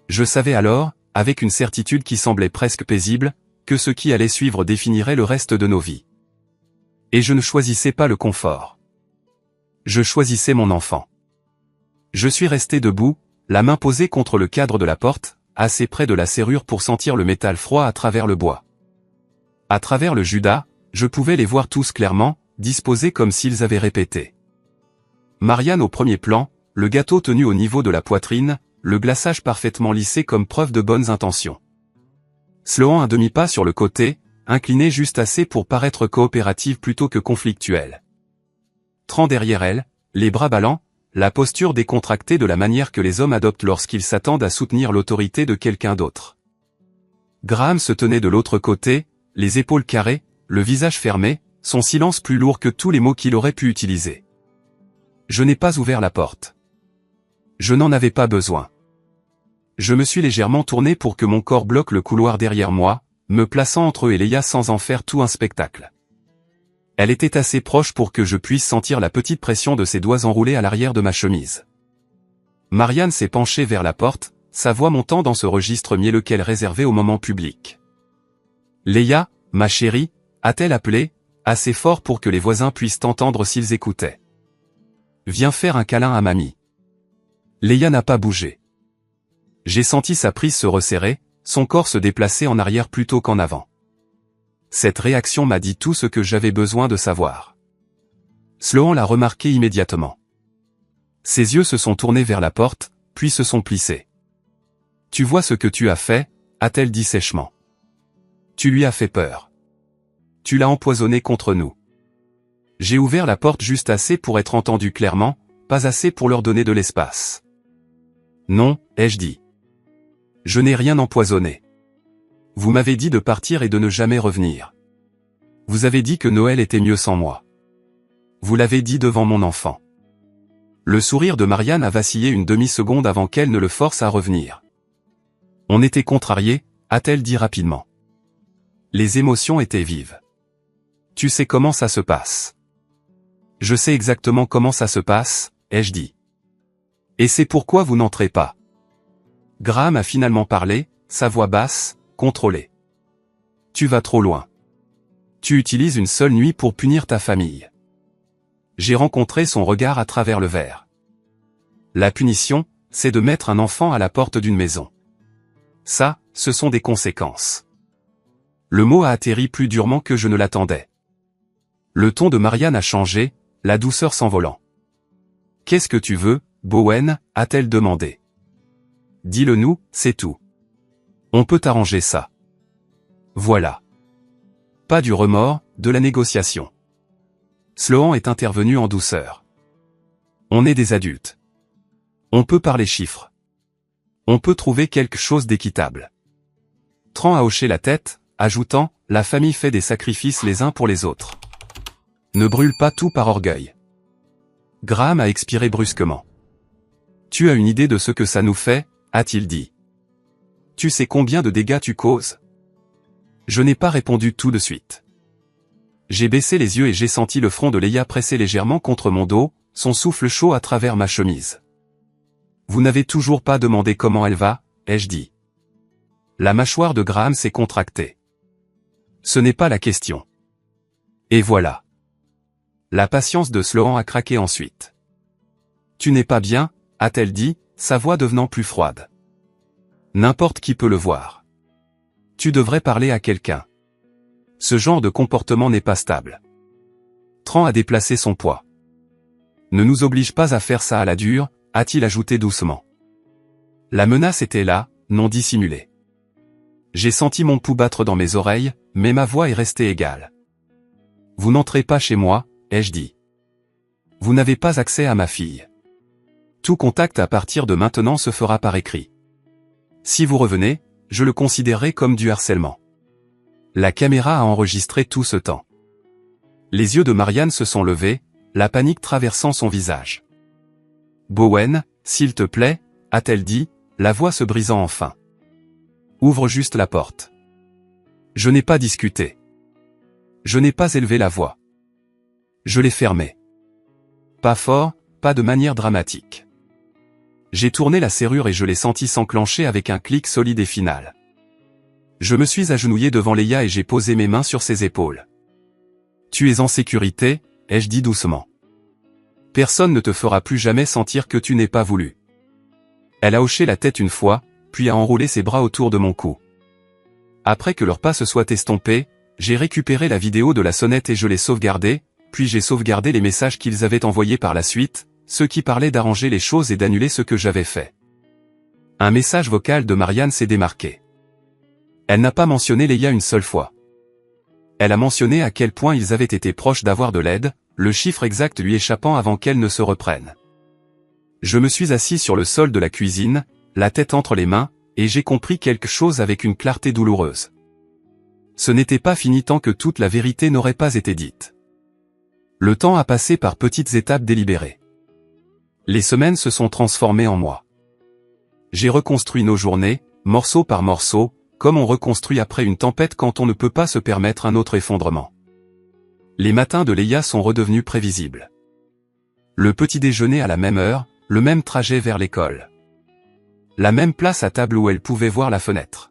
Je savais alors, avec une certitude qui semblait presque paisible, que ce qui allait suivre définirait le reste de nos vies. Et je ne choisissais pas le confort. Je choisissais mon enfant. Je suis resté debout, la main posée contre le cadre de la porte, assez près de la serrure pour sentir le métal froid à travers le bois. À travers le Judas, je pouvais les voir tous clairement, disposés comme s'ils avaient répété. Marianne au premier plan, le gâteau tenu au niveau de la poitrine, le glaçage parfaitement lissé comme preuve de bonnes intentions. Sloan un demi-pas sur le côté, incliné juste assez pour paraître coopérative plutôt que conflictuelle. Tran derrière elle, les bras ballants, la posture décontractée de la manière que les hommes adoptent lorsqu'ils s'attendent à soutenir l'autorité de quelqu'un d'autre. Graham se tenait de l'autre côté, les épaules carrées, le visage fermé, son silence plus lourd que tous les mots qu'il aurait pu utiliser. Je n'ai pas ouvert la porte. Je n'en avais pas besoin. Je me suis légèrement tourné pour que mon corps bloque le couloir derrière moi, me plaçant entre eux et Leia sans en faire tout un spectacle. Elle était assez proche pour que je puisse sentir la petite pression de ses doigts enroulés à l'arrière de ma chemise. Marianne s'est penchée vers la porte, sa voix montant dans ce registre mielleux qu'elle réservait au moment public. Leia, ma chérie, a-t-elle appelé, assez fort pour que les voisins puissent entendre s'ils écoutaient. Viens faire un câlin à mamie. Leia n'a pas bougé. J'ai senti sa prise se resserrer, son corps se déplacer en arrière plutôt qu'en avant. Cette réaction m'a dit tout ce que j'avais besoin de savoir. Sloan l'a remarqué immédiatement. Ses yeux se sont tournés vers la porte, puis se sont plissés. Tu vois ce que tu as fait, a-t-elle dit sèchement. Tu lui as fait peur. Tu l'as empoisonné contre nous. J'ai ouvert la porte juste assez pour être entendu clairement, pas assez pour leur donner de l'espace. Non, ai-je dit. Je n'ai rien empoisonné. Vous m'avez dit de partir et de ne jamais revenir. Vous avez dit que Noël était mieux sans moi. Vous l'avez dit devant mon enfant. Le sourire de Marianne a vacillé une demi-seconde avant qu'elle ne le force à revenir. On était contrariés, a-t-elle dit rapidement. Les émotions étaient vives. Tu sais comment ça se passe. Je sais exactement comment ça se passe, ai-je dit. Et c'est pourquoi vous n'entrez pas. Graham a finalement parlé, sa voix basse, contrôlée. Tu vas trop loin. Tu utilises une seule nuit pour punir ta famille. J'ai rencontré son regard à travers le verre. La punition, c'est de mettre un enfant à la porte d'une maison. Ça, ce sont des conséquences. Le mot a atterri plus durement que je ne l'attendais. Le ton de Marianne a changé, la douceur s'envolant. Qu'est-ce que tu veux, Bowen, a-t-elle demandé. Dis-le-nous, c'est tout. On peut arranger ça. Voilà. Pas du remords, de la négociation. Sloan est intervenu en douceur. On est des adultes. On peut parler chiffres. On peut trouver quelque chose d'équitable. Tran a hoché la tête, ajoutant, la famille fait des sacrifices les uns pour les autres. Ne brûle pas tout par orgueil. Graham a expiré brusquement. Tu as une idée de ce que ça nous fait, a-t-il dit. Tu sais combien de dégâts tu causes? Je n'ai pas répondu tout de suite. J'ai baissé les yeux et j'ai senti le front de Leia presser légèrement contre mon dos, son souffle chaud à travers ma chemise. Vous n'avez toujours pas demandé comment elle va, ai-je dit. La mâchoire de Graham s'est contractée. Ce n'est pas la question. Et voilà. La patience de Sloan a craqué ensuite. Tu n'es pas bien, a-t-elle dit, sa voix devenant plus froide. N'importe qui peut le voir. Tu devrais parler à quelqu'un. Ce genre de comportement n'est pas stable. Tran a déplacé son poids. Ne nous oblige pas à faire ça à la dure, a-t-il ajouté doucement. La menace était là, non dissimulée. J'ai senti mon pouls battre dans mes oreilles, mais ma voix est restée égale. Vous n'entrez pas chez moi, ai-je dit. Vous n'avez pas accès à ma fille. Tout contact à partir de maintenant se fera par écrit. Si vous revenez, je le considérerai comme du harcèlement. La caméra a enregistré tout ce temps. Les yeux de Marianne se sont levés, la panique traversant son visage. Bowen, s'il te plaît, a-t-elle dit, la voix se brisant enfin. Ouvre juste la porte. Je n'ai pas discuté. Je n'ai pas élevé la voix. Je l'ai fermée. Pas fort, pas de manière dramatique. J'ai tourné la serrure et je l'ai senti s'enclencher avec un clic solide et final. Je me suis agenouillé devant Leia et j'ai posé mes mains sur ses épaules. Tu es en sécurité, ai-je dit doucement. Personne ne te fera plus jamais sentir que tu n'es pas voulu. Elle a hoché la tête une fois, puis a enroulé ses bras autour de mon cou. Après que leur pas se soit estompé, j'ai récupéré la vidéo de la sonnette et je l'ai sauvegardée, puis j'ai sauvegardé les messages qu'ils avaient envoyés par la suite, ceux qui parlaient d'arranger les choses et d'annuler ce que j'avais fait. Un message vocal de Marianne s'est démarqué. Elle n'a pas mentionné Leia une seule fois. Elle a mentionné à quel point ils avaient été proches d'avoir de l'aide, le chiffre exact lui échappant avant qu'elle ne se reprenne. Je me suis assis sur le sol de la cuisine, la tête entre les mains, et j'ai compris quelque chose avec une clarté douloureuse. Ce n'était pas fini tant que toute la vérité n'aurait pas été dite. Le temps a passé par petites étapes délibérées. Les semaines se sont transformées en mois. J'ai reconstruit nos journées, morceau par morceau, comme on reconstruit après une tempête quand on ne peut pas se permettre un autre effondrement. Les matins de Leia sont redevenus prévisibles. Le petit déjeuner à la même heure, le même trajet vers l'école. La même place à table où elle pouvait voir la fenêtre.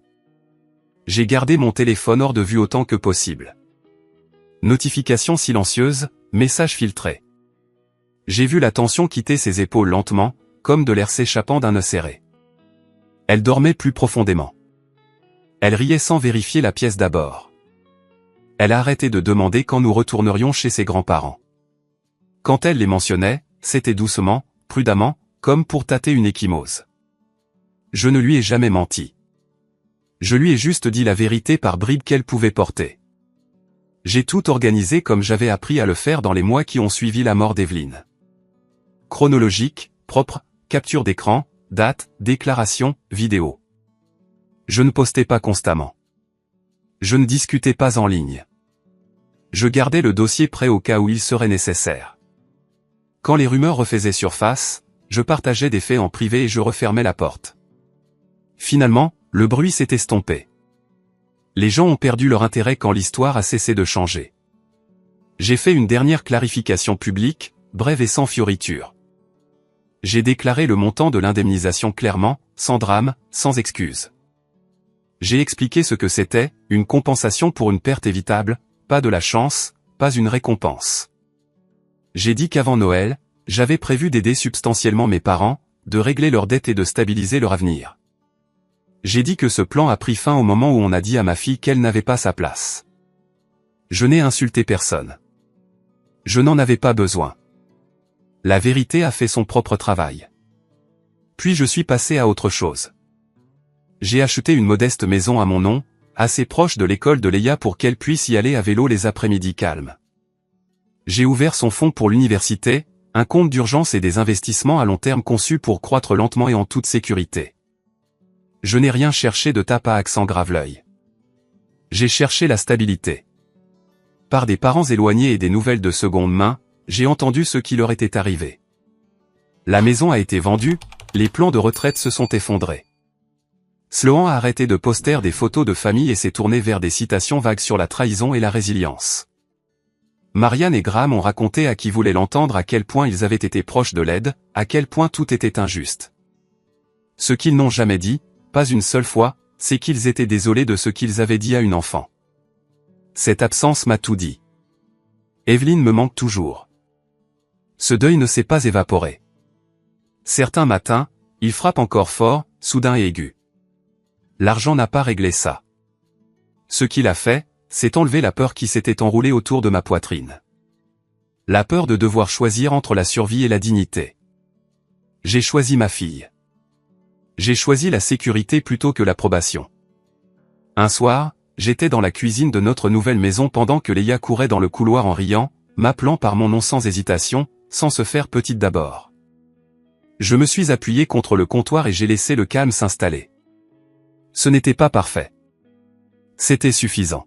J'ai gardé mon téléphone hors de vue autant que possible. Notifications silencieuses, messages filtrés. J'ai vu la tension quitter ses épaules lentement, comme de l'air s'échappant d'un nœud serré. Elle dormait plus profondément. Elle riait sans vérifier la pièce d'abord. Elle a arrêté de demander quand nous retournerions chez ses grands-parents. Quand elle les mentionnait, c'était doucement, prudemment, comme pour tâter une ecchymose. Je ne lui ai jamais menti. Je lui ai juste dit la vérité par bribes qu'elle pouvait porter. J'ai tout organisé comme j'avais appris à le faire dans les mois qui ont suivi la mort d'Evelyn. Chronologique, propre, capture d'écran, date, déclaration, vidéo. Je ne postais pas constamment. Je ne discutais pas en ligne. Je gardais le dossier prêt au cas où il serait nécessaire. Quand les rumeurs refaisaient surface, je partageais des faits en privé et je refermais la porte. Finalement, le bruit s'est estompé. Les gens ont perdu leur intérêt quand l'histoire a cessé de changer. J'ai fait une dernière clarification publique, brève et sans fioriture. J'ai déclaré le montant de l'indemnisation clairement, sans drame, sans excuse. J'ai expliqué ce que c'était, une compensation pour une perte évitable, pas de la chance, pas une récompense. J'ai dit qu'avant Noël, j'avais prévu d'aider substantiellement mes parents, de régler leurs dettes et de stabiliser leur avenir. J'ai dit que ce plan a pris fin au moment où on a dit à ma fille qu'elle n'avait pas sa place. Je n'ai insulté personne. Je n'en avais pas besoin. La vérité a fait son propre travail. Puis je suis passé à autre chose. J'ai acheté une modeste maison à mon nom, assez proche de l'école de Leia pour qu'elle puisse y aller à vélo les après-midi calmes. J'ai ouvert son fonds pour l'université, un compte d'urgence et des investissements à long terme conçus pour croître lentement et en toute sécurité. Je n'ai rien cherché de tape à accent grave-l'œil. J'ai cherché la stabilité. Par des parents éloignés et des nouvelles de seconde main, j'ai entendu ce qui leur était arrivé. La maison a été vendue, les plans de retraite se sont effondrés. Sloan a arrêté de poster des photos de famille et s'est tourné vers des citations vagues sur la trahison et la résilience. Marianne et Graham ont raconté à qui voulait l'entendre à quel point ils avaient été proches de l'aide, à quel point tout était injuste. Ce qu'ils n'ont jamais dit, pas une seule fois, c'est qu'ils étaient désolés de ce qu'ils avaient dit à une enfant. Cette absence m'a tout dit. Evelyne me manque toujours. Ce deuil ne s'est pas évaporé. Certains matins, il frappe encore fort, soudain et aigu. L'argent n'a pas réglé ça. Ce qu'il a fait, c'est enlever la peur qui s'était enroulée autour de ma poitrine. La peur de devoir choisir entre la survie et la dignité. J'ai choisi ma fille. J'ai choisi la sécurité plutôt que l'approbation. Un soir, j'étais dans la cuisine de notre nouvelle maison pendant que Léa courait dans le couloir en riant, m'appelant par mon nom sans hésitation, sans se faire petite d'abord. Je me suis appuyé contre le comptoir et j'ai laissé le calme s'installer. Ce n'était pas parfait. C'était suffisant.